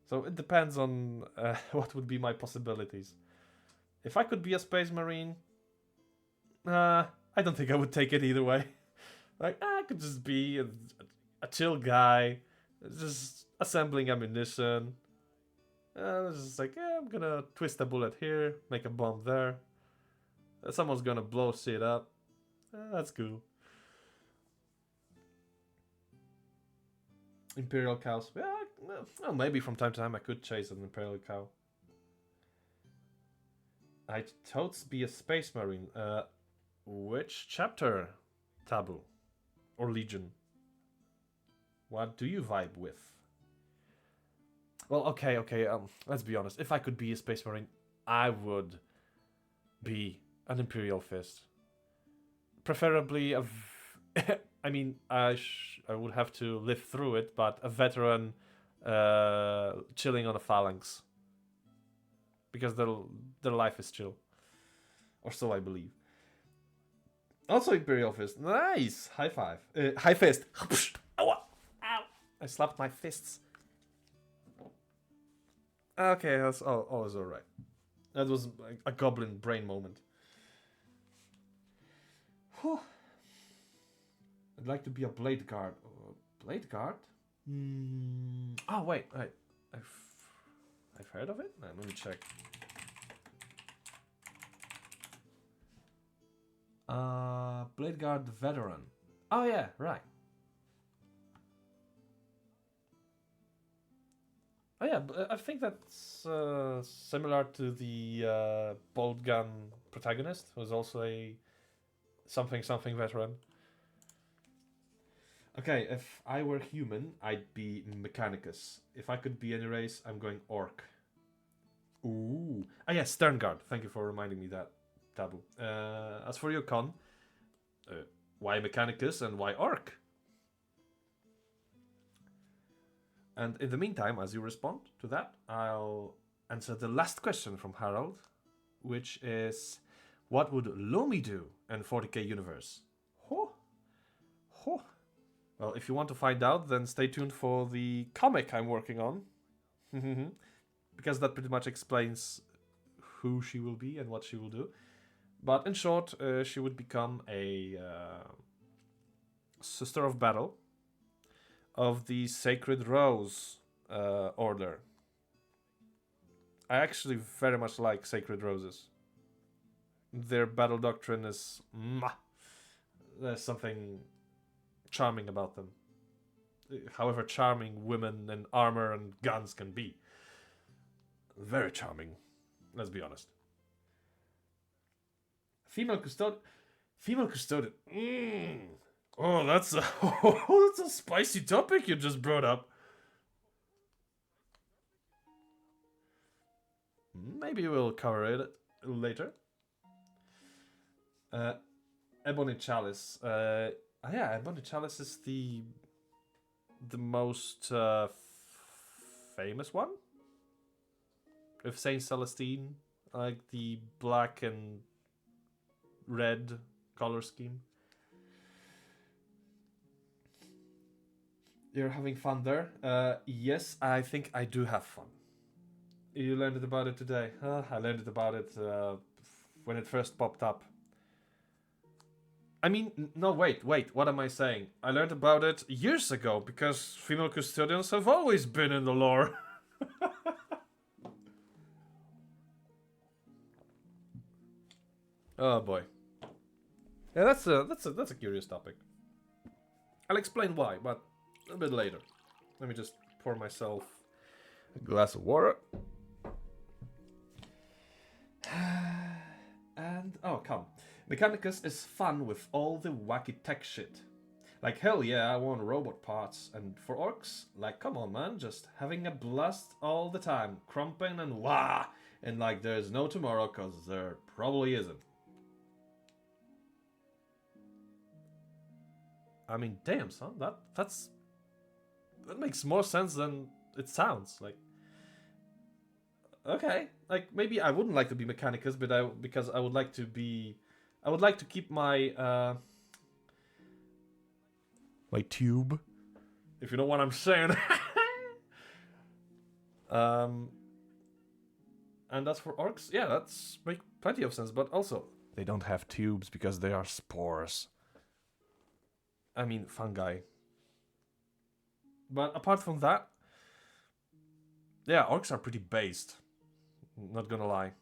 So it depends on what would be my possibilities. If I could be a space marine, I don't think I would take it either way. Like, I could just be a chill guy, just assembling ammunition. Just like, yeah, I'm gonna twist a bullet here, make a bomb there. Someone's gonna blow shit up. That's cool. Imperial cows. Yeah, well, maybe from time to time I could chase an Imperial cow. I'd totes be a space marine. Which chapter? Taboo. Or Legion? What do you vibe with? Well, okay, let's be honest. If I could be a space marine, I would be an Imperial Fist. Preferably I mean, I would have to live through it, but a veteran chilling on a phalanx. Because their life is chill. Or so I believe. Also Imperial Fist. Nice! High five. High fist. Ow! Ow! I slapped my fists. Okay, that's was alright. That was a goblin brain moment. Whew. I'd like to be a blade guard. Blade guard? Oh wait, I've heard of it. Let me check. Blade guard veteran. Oh yeah, right. Oh yeah, I think that's similar to the bolt gun protagonist, who's also a something veteran. Okay, if I were human, I'd be Mechanicus. If I could be any race, I'm going Orc. Ooh. Ah yeah, Sternguard. Thank you for reminding me that, Taboo. As for your con, why Mechanicus and why Orc? And in the meantime, as you respond to that, I'll answer the last question from Harold, which is, what would Lomi do in 40k universe? Ho! Ho! Well, if you want to find out, then stay tuned for the comic I'm working on. Because that pretty much explains who she will be and what she will do. But in short, she would become a Sister of Battle of the Sacred Rose Order. I actually very much like Sacred Roses. Their battle doctrine is mwah. There's something charming about them. However charming women and armor and guns can be. Very charming. Let's be honest. Female custodian. Female custodian. Oh, that's a that's a spicy topic you just brought up. Maybe we'll cover it later. Ebony Chalice. Yeah, Ebony Chalice is the most famous one. With Saint Celestine, like the black and red color scheme. You're having fun there? Yes, I think I do have fun. You learned about it today. I learned it about it when it first popped up. I mean, no, wait, what am I saying? I learned about it years ago because female custodians have always been in the lore. Oh boy. Yeah, that's a curious topic. I'll explain why, but a bit later. Let me just pour myself a glass of water. And oh, come. Mechanicus is fun with all the wacky tech shit. Like, hell yeah, I want robot parts. And for orcs, like, come on, man, just having a blast all the time. Crumping and wah! And like, there's no tomorrow, cause there probably isn't. I mean, damn, son, that makes more sense than it sounds. Like, okay, like maybe I wouldn't like to be Mechanicus, but because I would like to keep my my tube, if you know what I'm saying. And that's for orcs. Yeah, that's make plenty of sense. But also, they don't have tubes because they are spores. I mean, fungi. But apart from that, yeah, orcs are pretty based. Not gonna lie.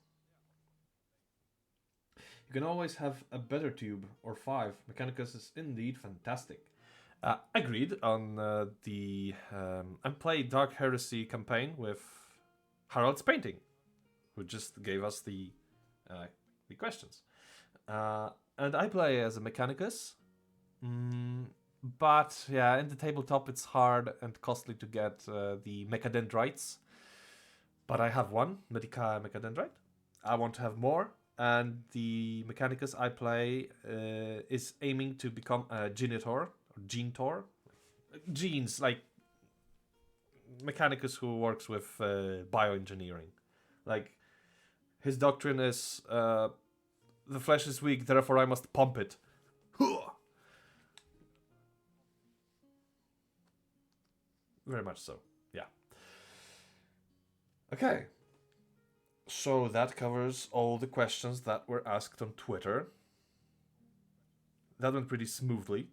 You can always have a better tube, or 5. Mechanicus is indeed fantastic. Agreed on the... I played Dark Heresy campaign with Harold's Painting, who just gave us the questions. And I play as a Mechanicus. But yeah, in the tabletop it's hard and costly to get the Mechadendrites. But I have one, Medica Mechadendrite. I want to have more. And the Mechanicus I play is aiming to become a Genitor, or Gentor. Genes, like Mechanicus who works with bioengineering. Like, his doctrine is the flesh is weak, therefore I must pump it. Very much so, yeah. Okay. So that covers all the questions that were asked on Twitter. That went pretty smoothly.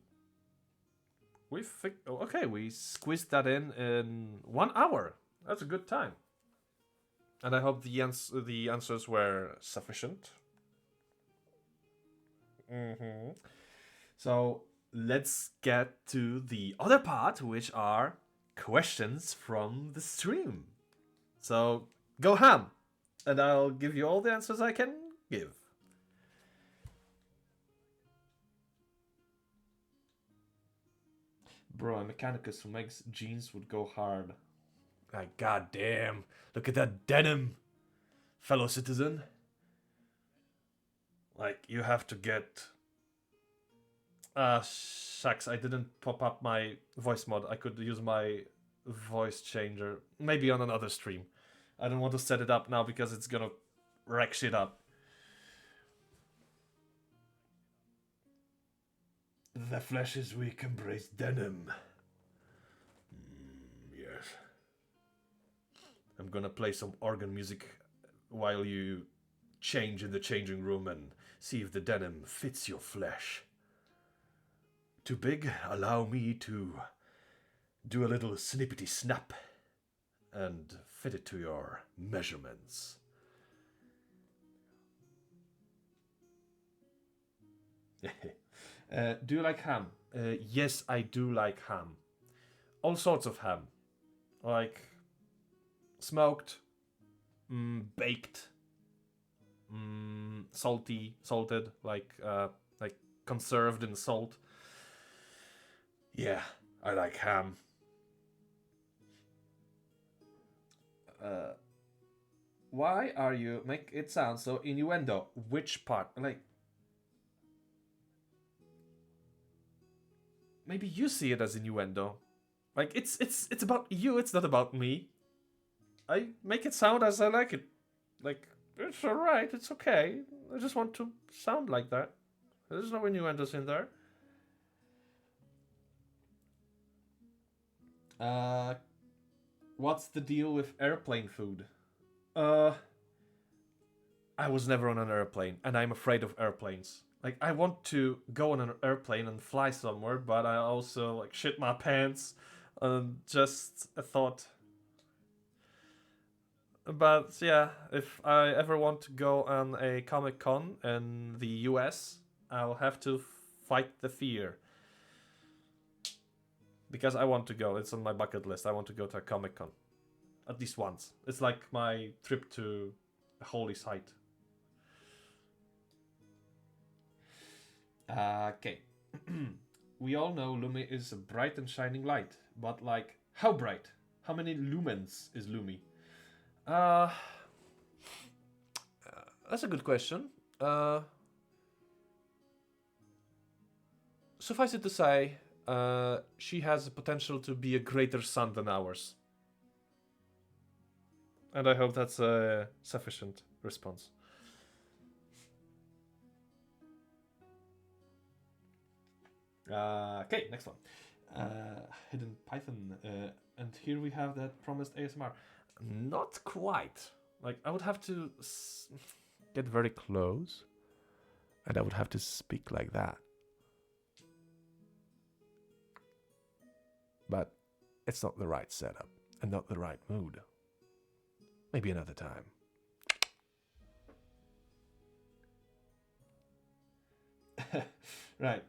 We squeezed that in 1 hour. That's a good time. And I hope the answers were sufficient. So let's get to the other part, which are questions from the stream. So go ham, and I'll give you all the answers I can give. Bro, a Mechanicus who makes jeans would go hard. Like, goddamn, look at that denim, fellow citizen. Like, you have to get... shucks, I didn't pop up my voice mod. I could use my voice changer. Maybe on another stream. I don't want to set it up now because it's gonna wreck shit up. The flesh is weak, embrace denim. Yes. I'm gonna play some organ music while you change in the changing room and see if the denim fits your flesh. Too big? Allow me to do a little snippety snap and fit it to your measurements. Do you like ham? Yes, I do like ham. All sorts of ham. Like smoked, baked, salted, like conserved in salt. Yeah, I like ham. Uh, why are you make it sound so innuendo? Which part? Like maybe you see it as innuendo. Like it's about you. It's not about me. I make it sound as I like it. Like it's alright. It's okay. I just want to sound like that. There's no innuendos in there. Uh, what's the deal with airplane food? Uh, I was never on an airplane, and I'm afraid of airplanes. Like I want to go on an airplane and fly somewhere, but I also like shit my pants. Just a thought. But yeah, if I ever want to go on a Comic Con in the US, I'll have to fight the fear. Because I want to go. It's on my bucket list. I want to go to a Comic Con. At least once. It's like my trip to a holy site. Okay. We all know Lumi is a bright and shining light. But like, how bright? How many lumens is Lumi? Uh, that's a good question. Suffice it to say, she has the potential to be a greater sun than ours. And I hope that's a sufficient response. Okay, next one. Hidden Python. And here we have that promised ASMR. Not quite. Like, I would have to get very close. And I would have to speak like that. But it's not the right setup. And not the right mood. Maybe another time. Right.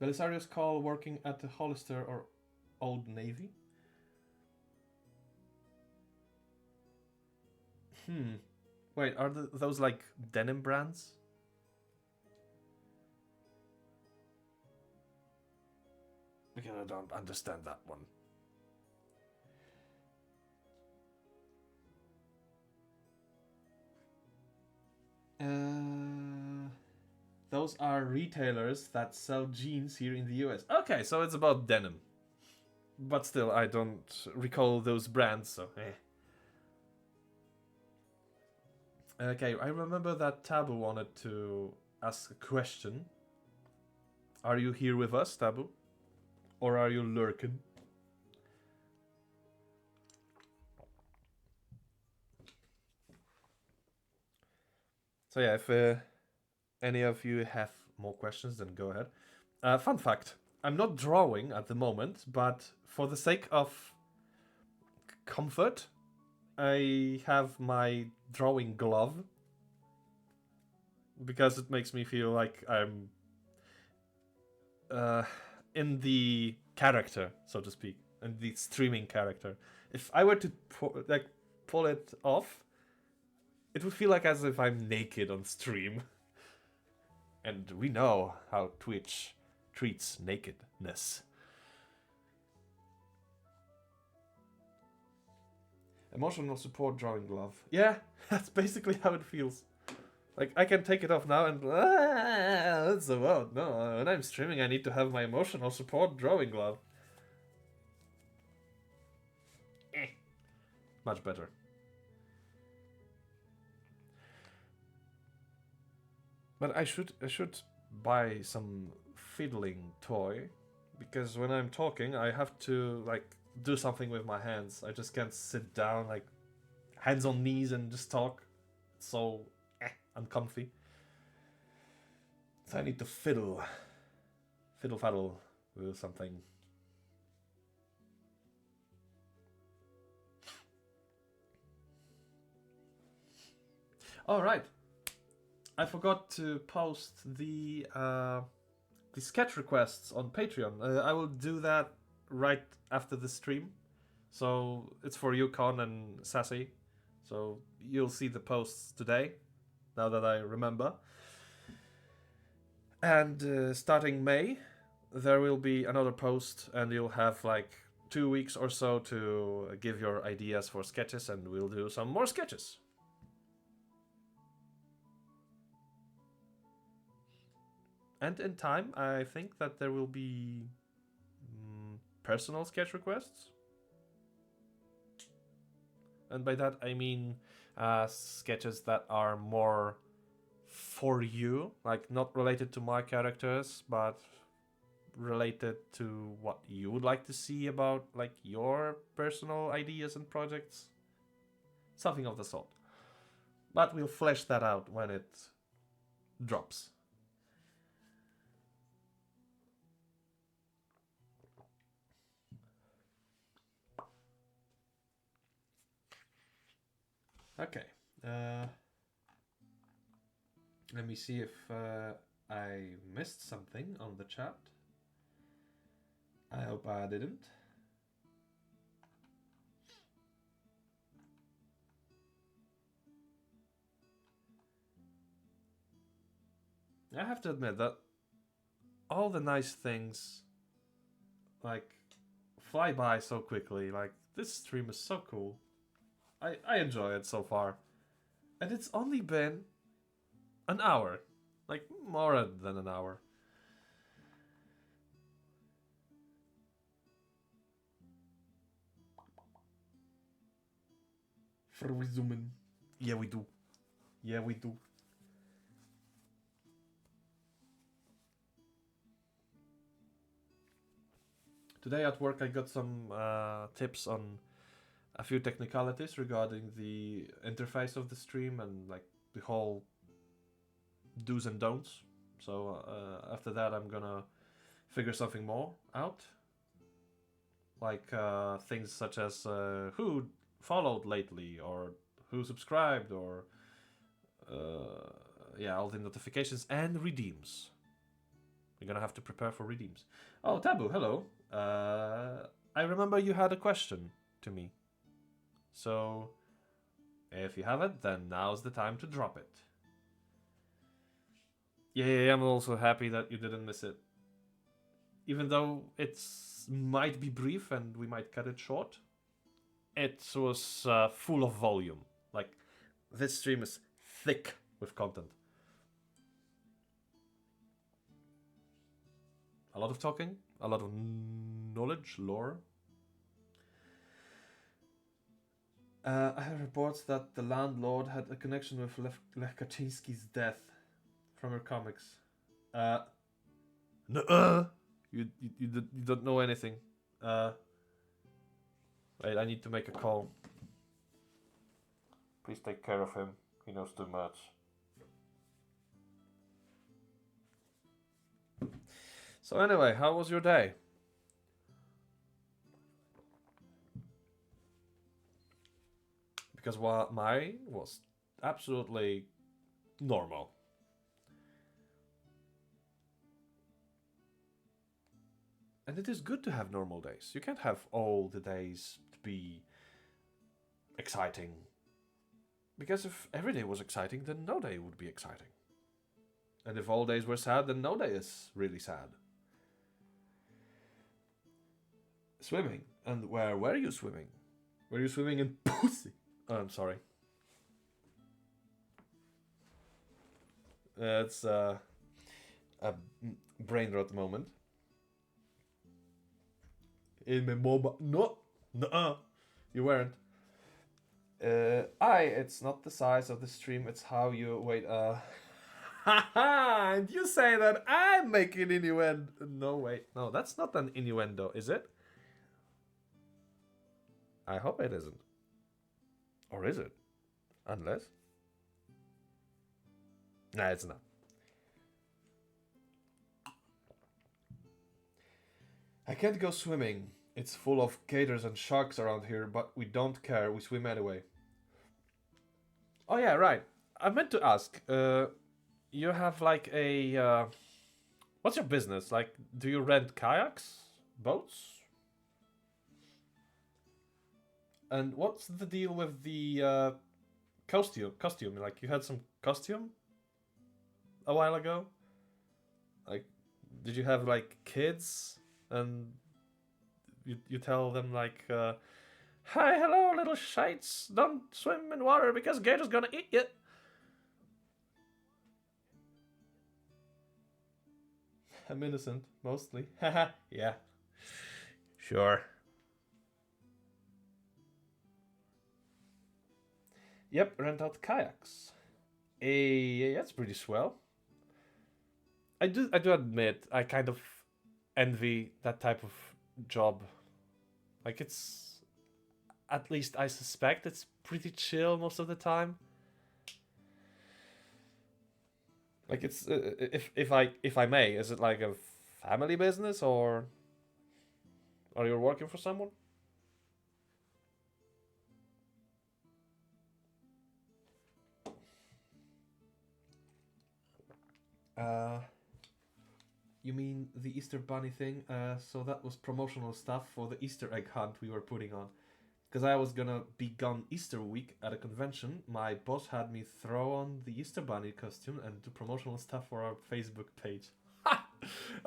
Belisarius call working at the Hollister or Old Navy? Wait, are those like denim brands? Because I don't understand that one. Those are retailers that sell jeans here in the US. Okay, so it's about denim. But still, I don't recall those brands, so eh. Okay, I remember that Tabu wanted to ask a question. Are you here with us, Tabu? Or are you lurking? So yeah, if any of you have more questions, then go ahead. Fun fact, I'm not drawing at the moment, but for the sake of comfort, I have my drawing glove. Because it makes me feel like I'm in the character, so to speak, in the streaming character. If I were to pull it off, it would feel like as if I'm naked on stream. And we know how Twitch treats nakedness. Emotional support drawing glove. Yeah, that's basically how it feels. Like, I can take it off now and... that's the word. No, when I'm streaming, I need to have my emotional support drawing glove. Much better. But I should buy some fiddling toy, because when I'm talking, I have to like do something with my hands. I just can't sit down like hands on knees and just talk. It's so uncomfy. So I need to fiddle. fiddle faddle with something. All right. I forgot to post the sketch requests on Patreon. I will do that right after the stream. So it's for Yukon and Sassy. So you'll see the posts today, now that I remember. And starting May, there will be another post, and you'll have like 2 weeks or so to give your ideas for sketches, and we'll do some more sketches. And in time, I think that there will be personal sketch requests. And by that, I mean sketches that are more for you, like not related to my characters, but related to what you would like to see about like your personal ideas and projects. Something of the sort. But we'll flesh that out when it drops. Okay. Let me see if I missed something on the chat. I hope I didn't. I have to admit that all the nice things like fly by so quickly. Like, this stream is so cool. I enjoy it so far. And it's only been an hour. Like, more than an hour. Verwizzumen. Yeah, we do. Yeah, we do. Today at work I got some tips on a few technicalities regarding the interface of the stream and like the whole do's and don'ts. So after that I'm gonna figure something more out. Like things such as who followed lately, or who subscribed, or yeah, all the notifications and redeems. We're gonna have to prepare for redeems. Oh, Taboo, hello. I remember you had a question to me. So, if you have it, then now's the time to drop it. Yeah, I'm also happy that you didn't miss it. Even though it might be brief and we might cut it short, it was full of volume. Like, this stream is thick with content. A lot of talking, a lot of knowledge, lore. I have reports that the landlord had a connection with Lech Kaczynski's death from her comics. Nuh-uh. You don't know anything. Wait, I need to make a call. Please take care of him. He knows too much. So anyway, how was your day? Because mine was absolutely normal. And it is good to have normal days. You can't have all the days to be exciting. Because if every day was exciting, then no day would be exciting. And if all days were sad, then no day is really sad. Swimming. And where were you swimming? Were you swimming in pussy? Oh, I'm sorry. It's a brain rot moment. In my mobile. No! Nuh-uh. You weren't. It's not the size of the stream, it's how you. Wait, Haha! And you say that I'm making innuendo. No, wait. No, that's not an innuendo, is it? I hope it isn't. Or is it? Unless. Nah, it's not. can't go swimming. It's full of gators and sharks around here, but we don't care. We swim anyway. Oh yeah, right. I meant to ask. You have like a what's your business? Like, do you rent kayaks, boats? And what's the deal with the costume? Costume, like you had some costume a while ago. Like, did you have like kids and you tell them like, "Hi, hello, little shites! Don't swim in water because Gator's gonna eat you." I'm innocent, mostly. Haha, yeah. Sure. Yep, rent out kayaks. That's pretty swell. I do admit I kind of envy that type of job. Like it's at least I suspect it's pretty chill most of the time. Like it's if I may, is it like a family business or are you working for someone? Uh, you mean the Easter Bunny thing? So that was promotional stuff for the Easter egg hunt we were putting on. Because I was gonna be gone Easter week at a convention, my boss had me throw on the Easter Bunny costume and do promotional stuff for our Facebook page.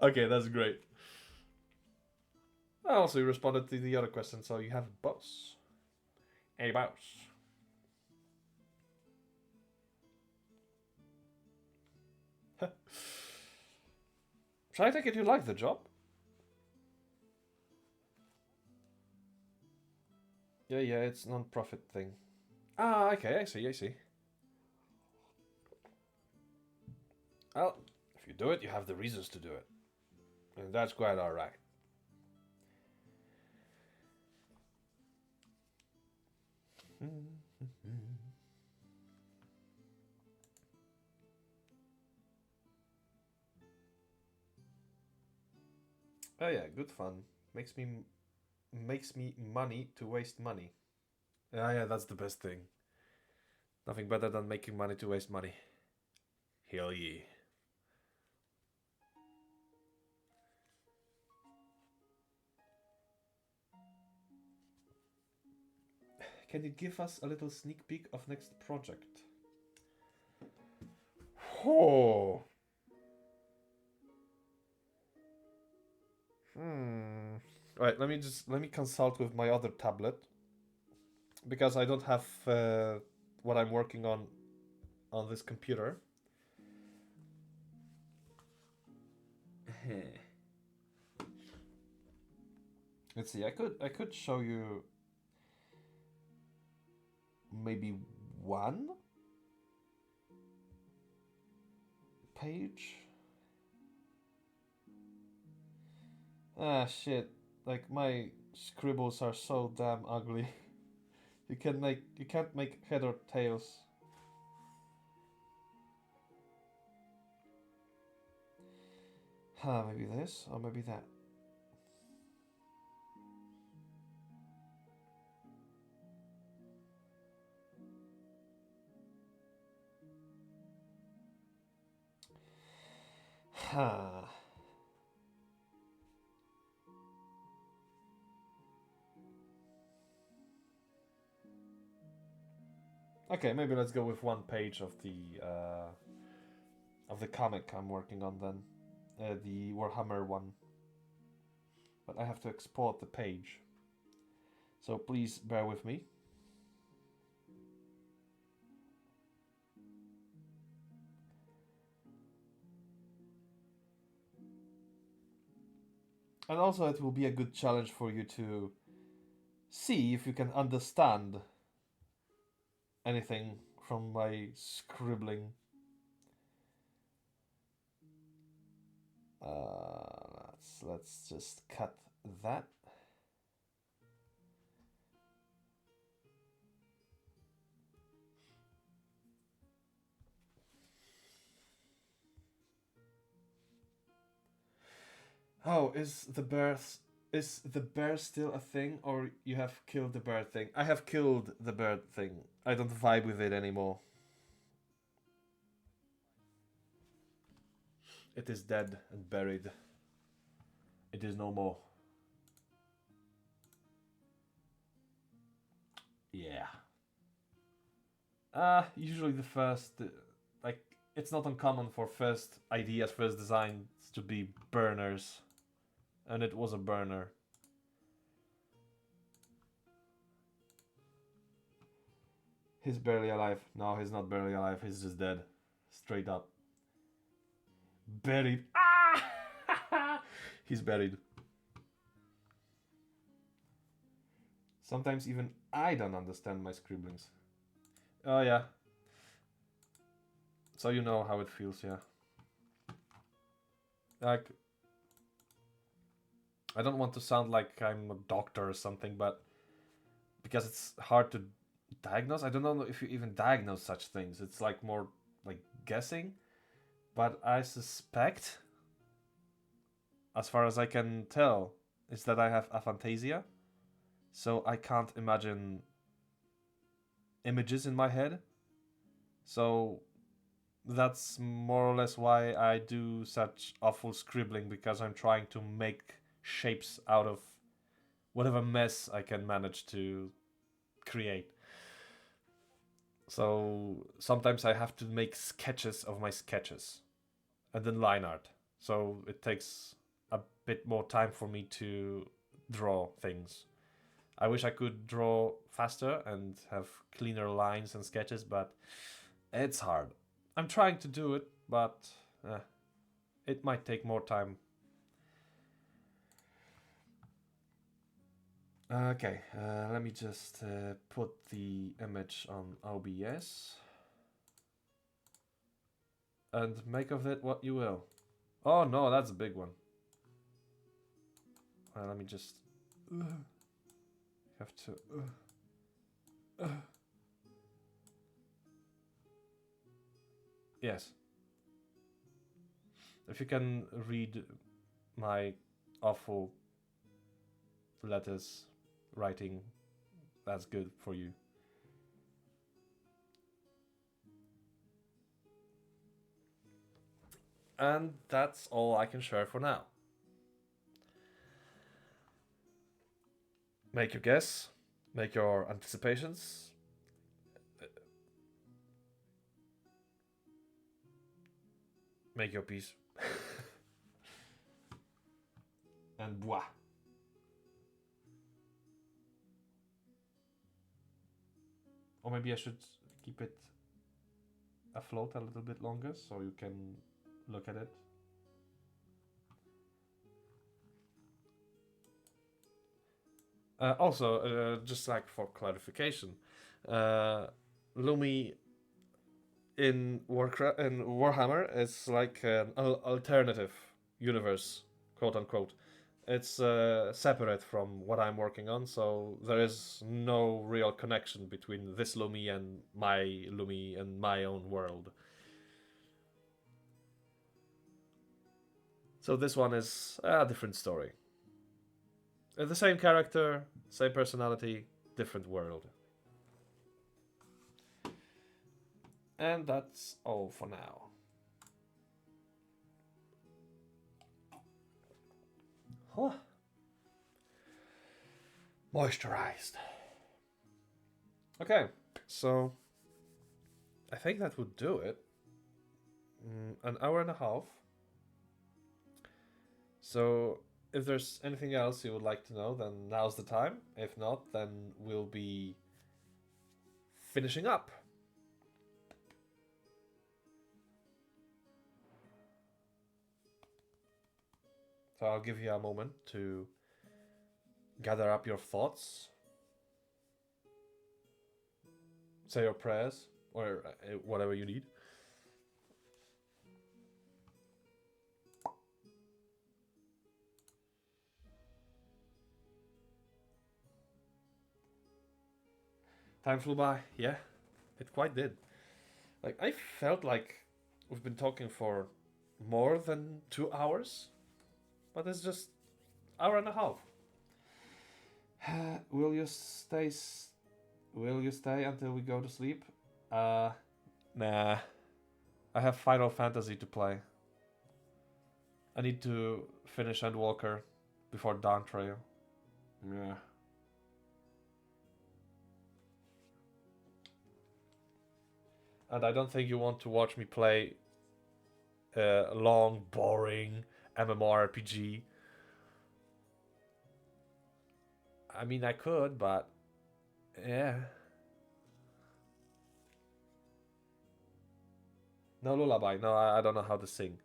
Okay, that's great. I also responded to the other question, so you have a boss. A boss. So I take it you like the job? Yeah, it's non-profit thing. Ah, okay, I see. Well, if you do it, you have the reasons to do it. And that's quite alright. Oh yeah, good fun. Makes me money to waste money. Yeah, that's the best thing. Nothing better than making money to waste money. Hell yeah. Can you give us a little sneak peek of next project? Oh. Right, let me consult with my other tablet because I don't have what I'm working on this computer. Let's see. I could show you maybe one page. Ah shit. Like my scribbles are so damn ugly. You can't make head or tails. Maybe this or maybe that. Huh. Okay, maybe let's go with one page of the comic I'm working on then, the Warhammer one. But I have to export the page, so please bear with me. And also, it will be a good challenge for you to see if you can understand anything from my scribbling. Let's just cut that. Oh, is the birth Is the bear still a thing, or you have killed the bird thing? I have killed the bird thing. I don't vibe with it anymore. It is dead and buried. It is no more. Yeah. Usually the first, like, it's not uncommon for first ideas, first designs to be burners. And it was a burner. He's barely alive. No, he's not barely alive. He's just dead. Straight up. Buried. Ah! He's buried. Sometimes even I don't understand my scribblings. Oh, yeah. So you know how it feels, yeah. Like, I don't want to sound like I'm a doctor or something, but because it's hard to diagnose. I don't know if you even diagnose such things. It's like more like guessing. But I suspect, as far as I can tell, is that I have aphantasia. So I can't imagine images in my head. So that's more or less why I do such awful scribbling, because I'm trying to make shapes out of whatever mess I can manage to create. So sometimes I have to make sketches of my sketches and then line art. So it takes a bit more time for me to draw things. I wish I could draw faster and have cleaner lines and sketches, but it's hard. I'm trying to do it, but it might take more time. Okay, let me just put the image on OBS and make of it what you will. Oh no, that's a big one. Let me just have to. Yes. If you can read my awful letters writing, that's good for you. And that's all I can share for now. Make your guess, make your anticipations. Make your piece. And voila. Or maybe I should keep it afloat a little bit longer so you can look at it. Also, just like for clarification, Lumi in Warhammer is like an alternative universe, quote unquote. It's separate from what I'm working on, so there is no real connection between this Lumi and my own world. So this one is a different story. The same character, same personality, different world. And that's all for now. Huh. Moisturized. Okay, so I think that would do it. An hour and a half. So if there's anything else you would like to know, then now's the time. If not, then we'll be finishing up. So I'll give you a moment to gather up your thoughts, say your prayers, or whatever you need. Time flew by, yeah, it quite did. Like, I felt like we've been talking for more than 2 hours, but it's just hour and a half. Will you stay? Will you stay until we go to sleep? Uh, nah. I have Final Fantasy to play. I need to finish Endwalker before Dawn Trail. Yeah. And I don't think you want to watch me play a long, boring MMORPG. I mean, I could, but yeah. No lullaby. No, I don't know how to sing.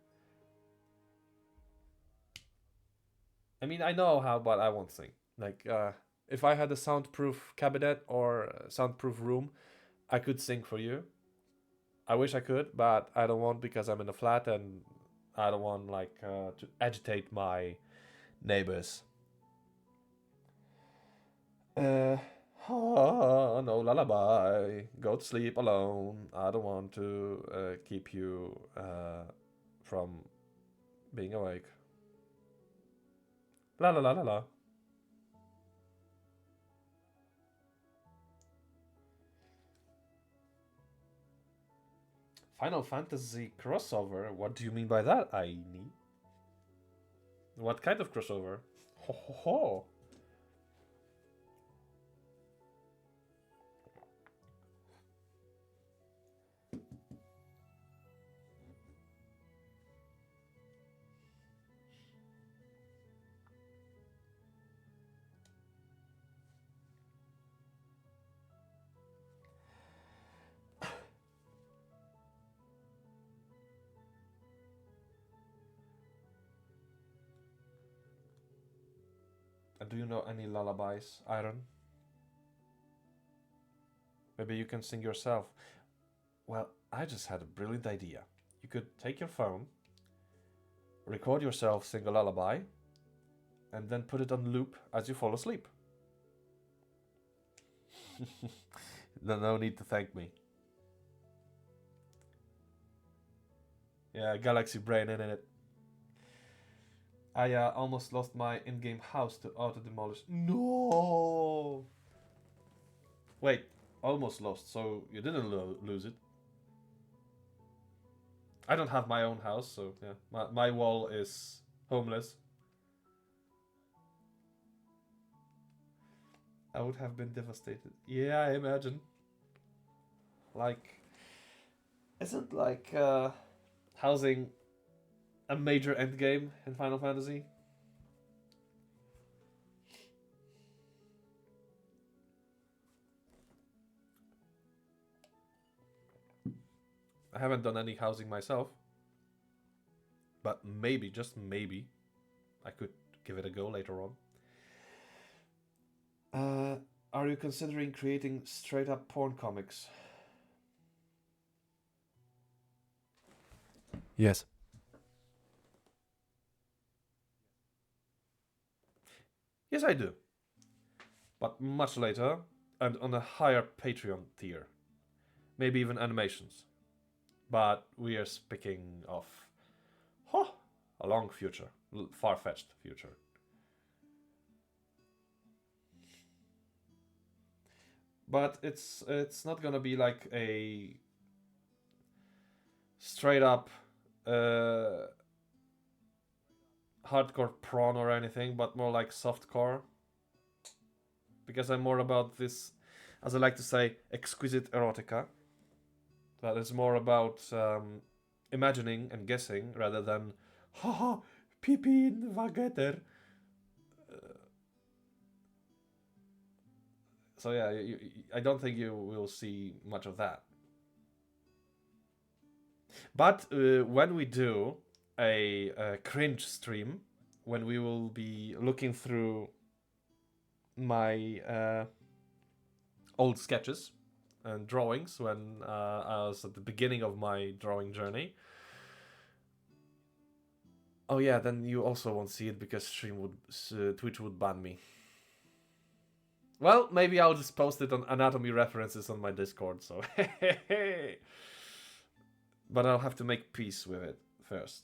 I mean, I know how, but I won't sing. Like, if I had a soundproof cabinet or a soundproof room, I could sing for you. I wish I could, but I don't want because I'm in a flat and I don't want like to agitate my neighbors. Uh, no lullaby. Go to sleep alone. I don't want to keep you from being awake. La la la la la. Final Fantasy crossover? What do you mean by that, Aini? What kind of crossover? Ho ho ho. Do you know any lullabies, Iron? Maybe you can sing yourself. Well, I just had a brilliant idea. You could take your phone, record yourself sing a lullaby, and then put it on loop as you fall asleep. No need to thank me. Yeah, Galaxy Brain in it. I almost lost my in-game house to auto-demolish. No! Wait, almost lost, so you didn't lose it. I don't have my own house, so yeah. My wall is homeless. I would have been devastated. Yeah, I imagine. Like, isn't like housing a major endgame in Final Fantasy? I haven't done any housing myself, but maybe, just maybe, I could give it a go later on. Are you considering creating straight up porn comics? Yes. Yes, I do. But much later and on a higher Patreon tier. Maybe even animations. But we are speaking of huh, a long future, far fetched future. But it's not gonna be like a straight up uh, hardcore prawn or anything, but more like softcore. Because I'm more about this, as I like to say, exquisite erotica. That is more about imagining and guessing rather than, haha, pee in the vagetter. So yeah, I don't think you will see much of that. But when we do a cringe stream, when we will be looking through my old sketches and drawings when I was at the beginning of my drawing journey. Oh yeah, then you also won't see it because Twitch would ban me. Well, maybe I'll just post it on anatomy references on my Discord. So, but I'll have to make peace with it first.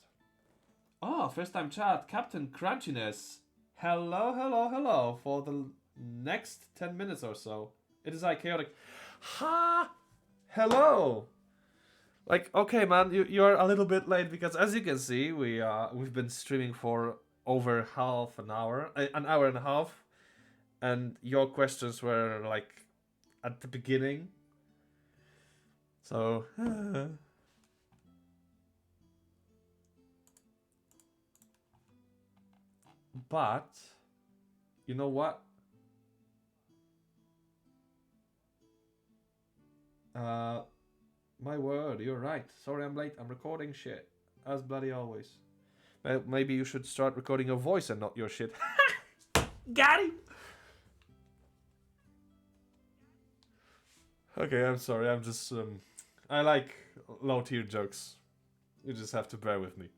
Oh, first time chat, Captain Crunchiness. Hello, hello, hello for the next 10 minutes or so. It is like chaotic. Ha! Hello! Like, okay, man, you're a little bit late because, as you can see, we've been streaming for over half an hour and a half, and your questions were like at the beginning. So, but you know what? My word, you're right. Sorry, I'm late. I'm recording shit as bloody always. Maybe you should start recording your voice and not your shit. Got him. Okay, I'm sorry. I'm just I like low tier jokes. You just have to bear with me.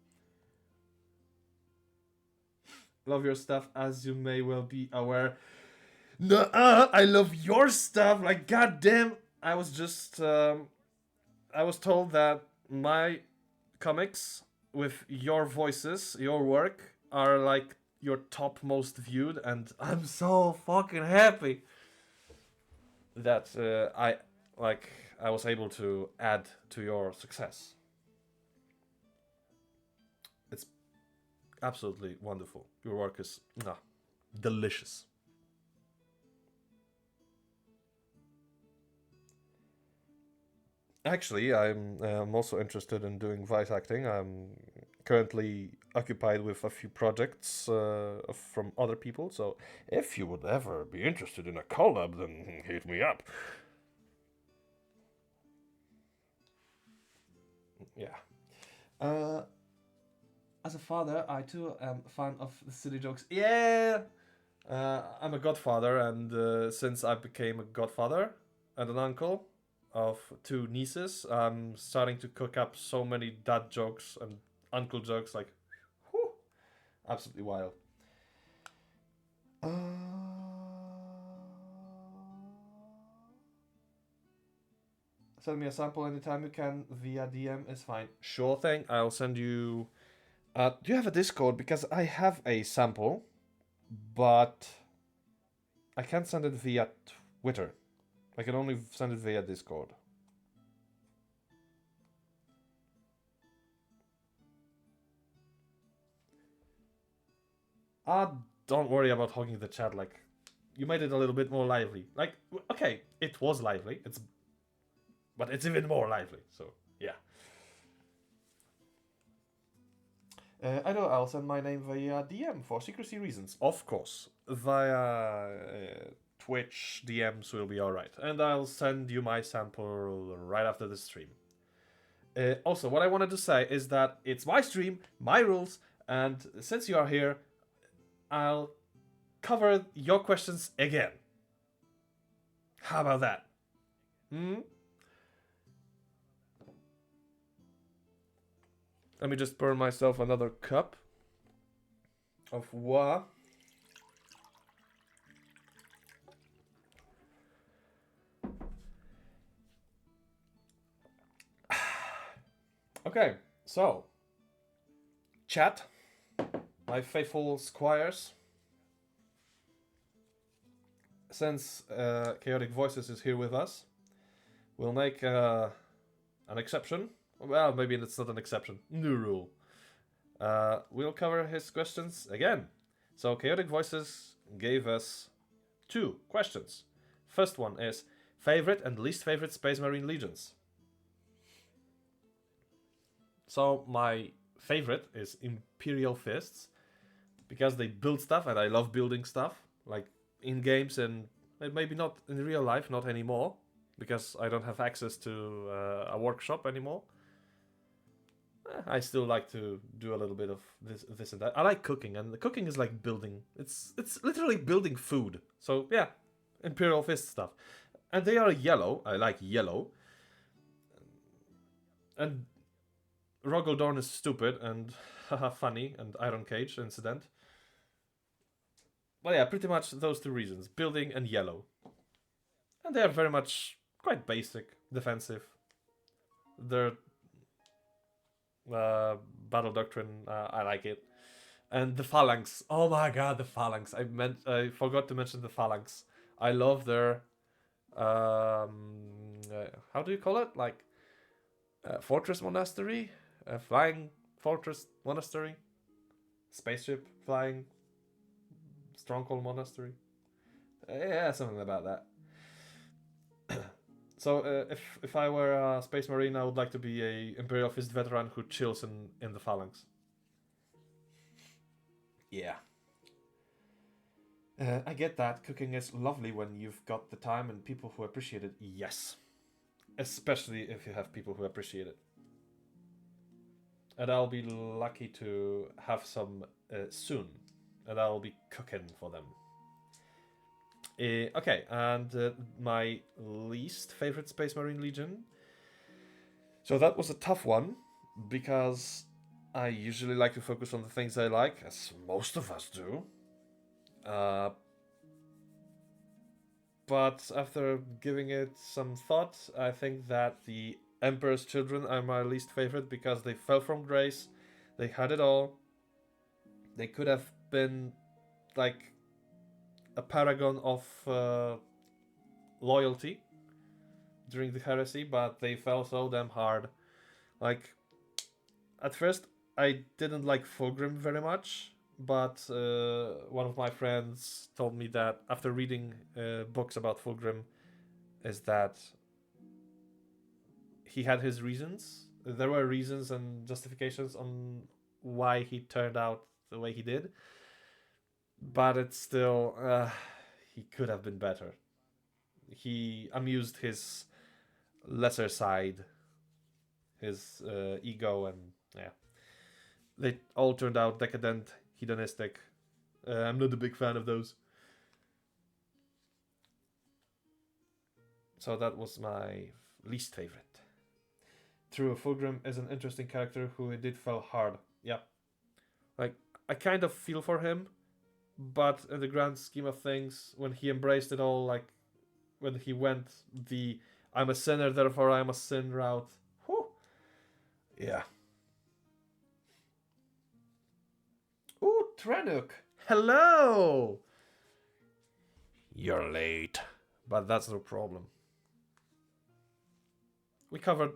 Love your stuff, as you may well be aware. No, I love your stuff. Like, goddamn, I was just I was told that my comics with your voices, your work, are like your top most viewed, and I'm so fucking happy that I was able to add to your success. It's absolutely wonderful. Your work is delicious. Actually, I'm also interested in doing voice acting. I'm currently occupied with a few projects from other people, so if you would ever be interested in a collab, then hit me up. Yeah. As a father, I too am a fan of the silly jokes. Yeah! I'm a godfather, and since I became a godfather and an uncle of two nieces, I'm starting to cook up so many dad jokes and uncle jokes, like, whew, absolutely wild. Uh, Send me a sample anytime you can via DM is fine. Sure thing. I'll send you. Do you have a Discord? Because I have a sample, but I can't send it via Twitter. I can only send it via Discord. Don't worry about hogging the chat. Like, you made it a little bit more lively. Like, okay, it was lively. But it's even more lively. So yeah. I know. I'll send my name via DM for secrecy reasons, of course. Via Twitch DMs will be alright, and I'll send you my sample right after the stream. Also, what I wanted to say is that it's my stream, my rules, and since you are here, I'll cover your questions again. How about that? Hmm? Let me just pour myself another cup of wa. Okay, so chat, my faithful squires. Since Chaotic Voices is here with us, we'll make an exception. Well, maybe it's not an exception. New rule. We'll cover his questions again. So Chaotic Voices gave us 2 questions. First one is favorite and least favorite Space Marine legions. So my favorite is Imperial Fists because they build stuff and I love building stuff, like in games and maybe not in real life, not anymore, because I don't have access to a workshop anymore. I still like to do a little bit of this and that. I like cooking, and the cooking is like building. It's literally building food. So yeah, Imperial Fist stuff, and they are yellow. I like yellow, and Rogaldorn is stupid and haha funny, and Iron Cage incident. But yeah, pretty much those 2 reasons: building and yellow, and they are very much quite basic, defensive. Their battle doctrine, I like it. And the Phalanx. Oh my god, the Phalanx. I forgot to mention the Phalanx. I love their how do you call it? Like fortress monastery, flying fortress monastery, spaceship flying stronghold monastery. Yeah, something about that. So if I were a space marine, I would like to be a Imperial Fist veteran who chills in the Phalanx. Yeah. I get that cooking is lovely when you've got the time and people who appreciate it. Yes, especially if you have people who appreciate it. And I'll be lucky to have some soon, and I'll be cooking for them. Okay, and my least favorite Space Marine Legion. So that was a tough one because I usually like to focus on the things I like, as most of us do. But after giving it some thought, I think that the Emperor's Children are my least favorite because they fell from grace, they had it all. They could have been like a paragon of loyalty during the heresy, but they fell so damn hard. Like, at first, I didn't like Fulgrim very much, but one of my friends told me that after reading books about Fulgrim, is that he had his reasons. There were reasons and justifications on why he turned out the way he did, but it's still he could have been better. He amused his lesser side, his ego, and yeah, they all turned out decadent, hedonistic. I'm not a big fan of those. So that was my least favorite. True, Fulgrim is an interesting character who indeed fell hard. Yeah. Like, I kind of feel for him, but in the grand scheme of things, when he embraced it all, like, when he went the I'm a sinner, therefore I am a sin route, whew, yeah. Ooh, Trenuk! Hello! You're late. But that's no problem. We covered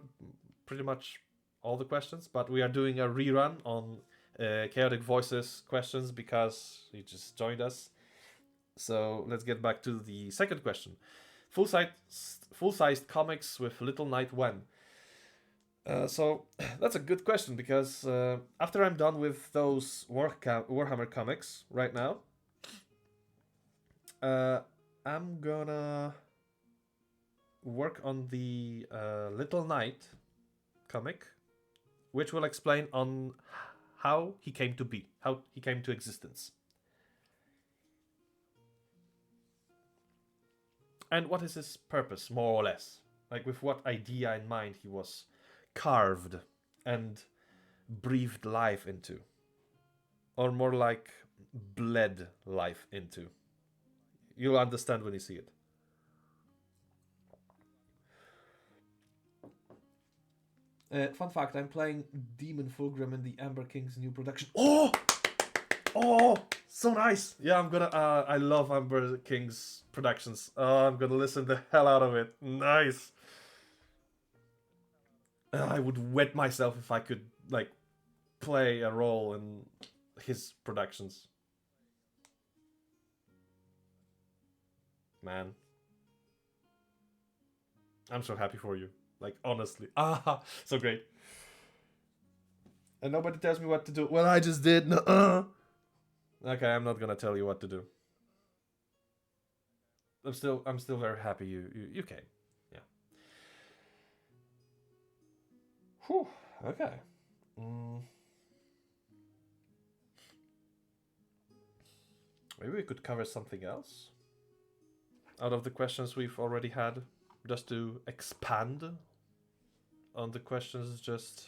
pretty much all the questions, but we are doing a rerun on Chaotic Voices questions because you just joined us. So let's get back to the second question. Full-sized comics with Little Knight when? So that's a good question because after I'm done with those Warhammer comics right now, I'm gonna work on the Little Knight comic, which will explain on how he came to be, how he came to existence. And what is his purpose, more or less? Like, with what idea in mind he was carved and breathed life into? Or more like bled life into? You'll understand when you see it. Fun fact, I'm playing Demon Fulgrim in the Amber King's new production. Oh! Oh! So nice! Yeah, I'm gonna... I love Amber King's productions. I'm gonna listen the hell out of it. Nice! I would wet myself if I could, like, play a role in his productions. Man. I'm so happy for you. Like, honestly. Ah, so great. And nobody tells me what to do. Well, I just did. Nuh-uh. Okay, I'm not gonna tell you what to do. I'm still very happy you came. Yeah. Whew. Okay. Mm. Maybe we could cover something else out of the questions we've already had, just to expand on the questions just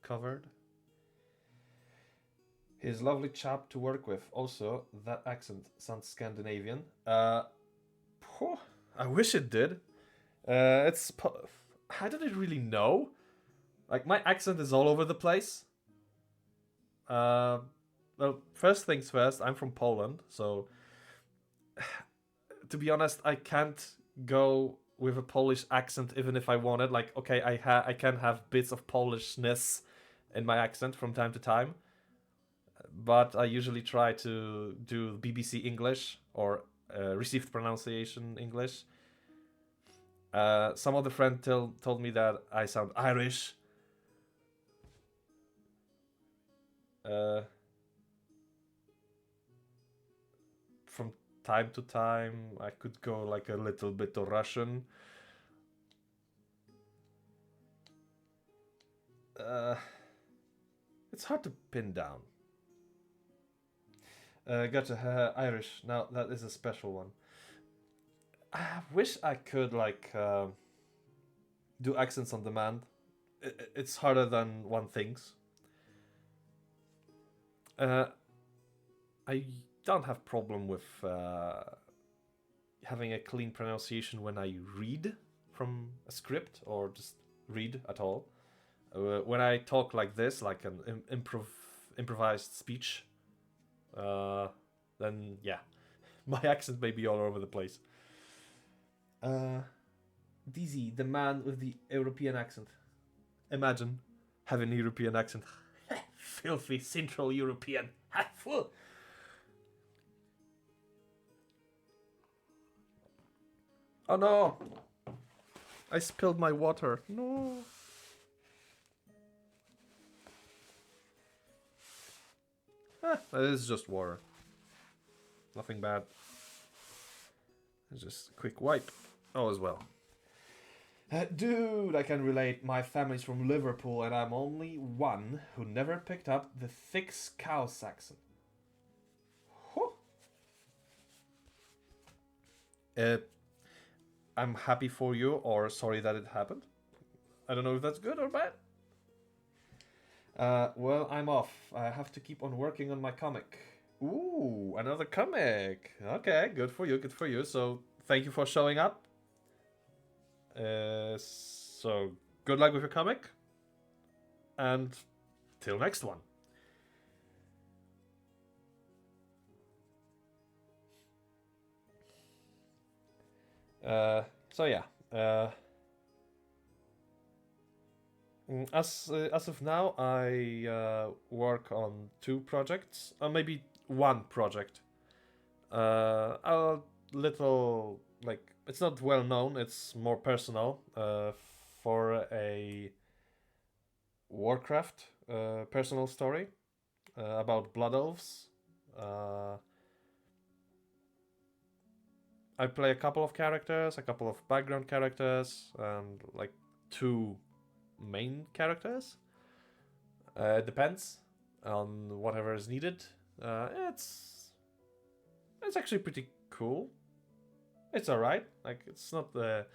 covered. He's a lovely chap to work with. Also, that accent sounds Scandinavian. I wish it did. I don't really know. Like, my accent is all over the place. well, first things first, I'm from Poland, so to be honest, I can't go with a Polish accent even if I wanted. Like, okay, I can have bits of Polishness in my accent from time to time, but I usually try to do BBC English or received pronunciation English. Some other friend told me that I sound Irish. Uh, from time to time, I could go like a little bit to Russian. Uh, it's hard to pin down. Gotcha, Irish. Now that is a special one. I wish I could like do accents on demand. It's harder than one thinks. Uh, I don't have problem with having a clean pronunciation when I read from a script or just read at all. When I talk like this, like an improvised speech, uh, then yeah, my accent may be all over the place. Uh, DZ, the man with the European accent. Imagine having a European accent. Filthy Central European. Oh no! I spilled my water. No. That is just water. Nothing bad. It's just a quick wipe. Oh, as well. Dude, I can relate. My family's from Liverpool, and I'm only one who never picked up the thick Scouse accent. Huh. Uh, I'm happy for you, or sorry that it happened. I don't know if that's good or bad. Well, I'm off. I have to keep on working on my comic. Ooh, another comic. Okay, good for you, good for you. So, thank you for showing up. So, good luck with your comic. And till next one. So yeah. As of now, I work on two projects, or maybe one project. A little like it's not well known. It's more personal. For a Warcraft personal story about blood elves. Uh, I play a couple of characters, a couple of background characters, and like two main characters. It depends on whatever is needed. It's actually pretty cool. It's alright. Like it's not the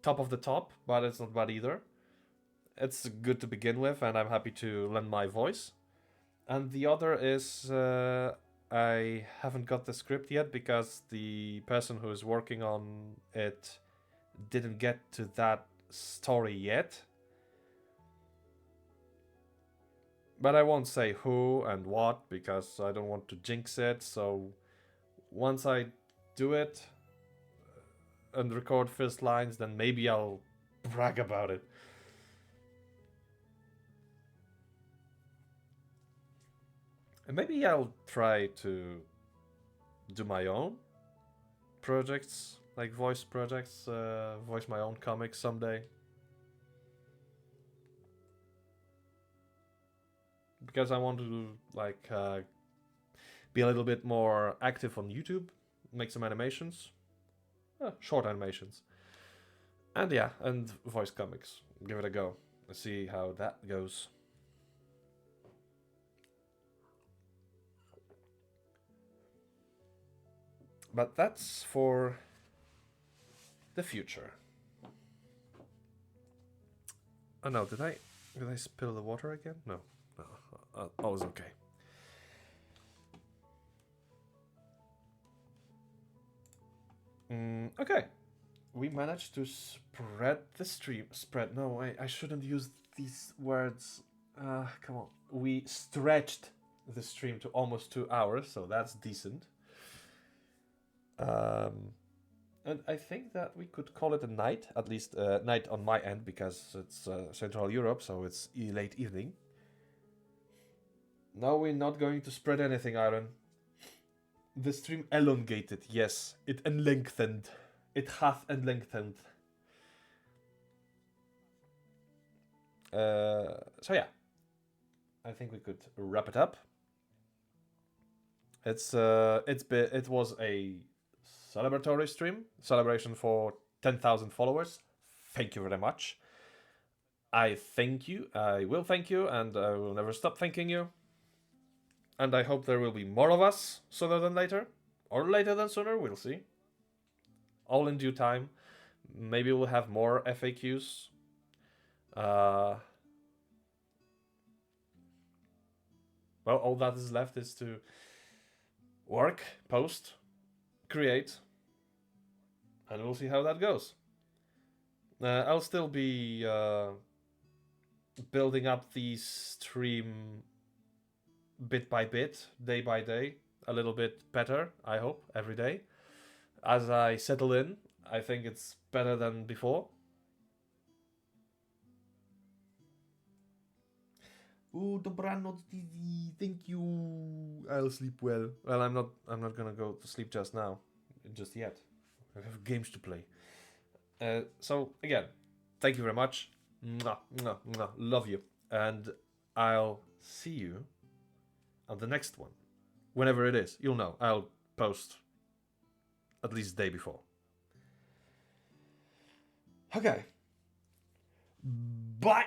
top of the top, but it's not bad either. It's good to begin with, and I'm happy to lend my voice. And the other is I haven't got the script yet because the person who is working on it didn't get to that story yet. But I won't say who and what because I don't want to jinx it. So once I do it and record first lines, then maybe I'll brag about it. And maybe I'll try to do my own projects, like voice projects, voice my own comics someday. Because I want to like be a little bit more active on YouTube, make some animations, short animations, and yeah, and voice comics. Give it a go. Let's see how that goes. But that's for the future. Oh no, did I spill the water again? No, I was okay. Okay, we managed to spread the stream. Spread? No, I shouldn't use these words. Come on. We stretched the stream to almost 2 hours, so that's decent. And I think that we could call it a night, at least night on my end, because it's Central Europe, so it's late evening. Now we're not going to spread anything, Iron. The stream elongated, yes. It lengthened. It hath lengthened. So yeah. I think we could wrap it up. It was a celebratory stream, celebration for 10,000 followers. Thank you very much. I thank you. I will thank you, and I will never stop thanking you. And I hope there will be more of us sooner than later, or later than sooner. We'll see. All in due time. Maybe we'll have more FAQs. Well, all that is left is to work, post, create, and we'll see how that goes. I'll still be building up the stream bit by bit, day by day, a little bit better, I hope, every day. As I settle in, I think it's better than before. Ooh, dobranoc, Dizzy. Thank you. I'll sleep well. Well, I'm not gonna go to sleep just now, just yet. I have games to play. So again, thank you very much. Mwah, mwah, mwah. Love you, and I'll see you on the next one, whenever it is. You'll know. I'll post at least the day before. Okay. Bye.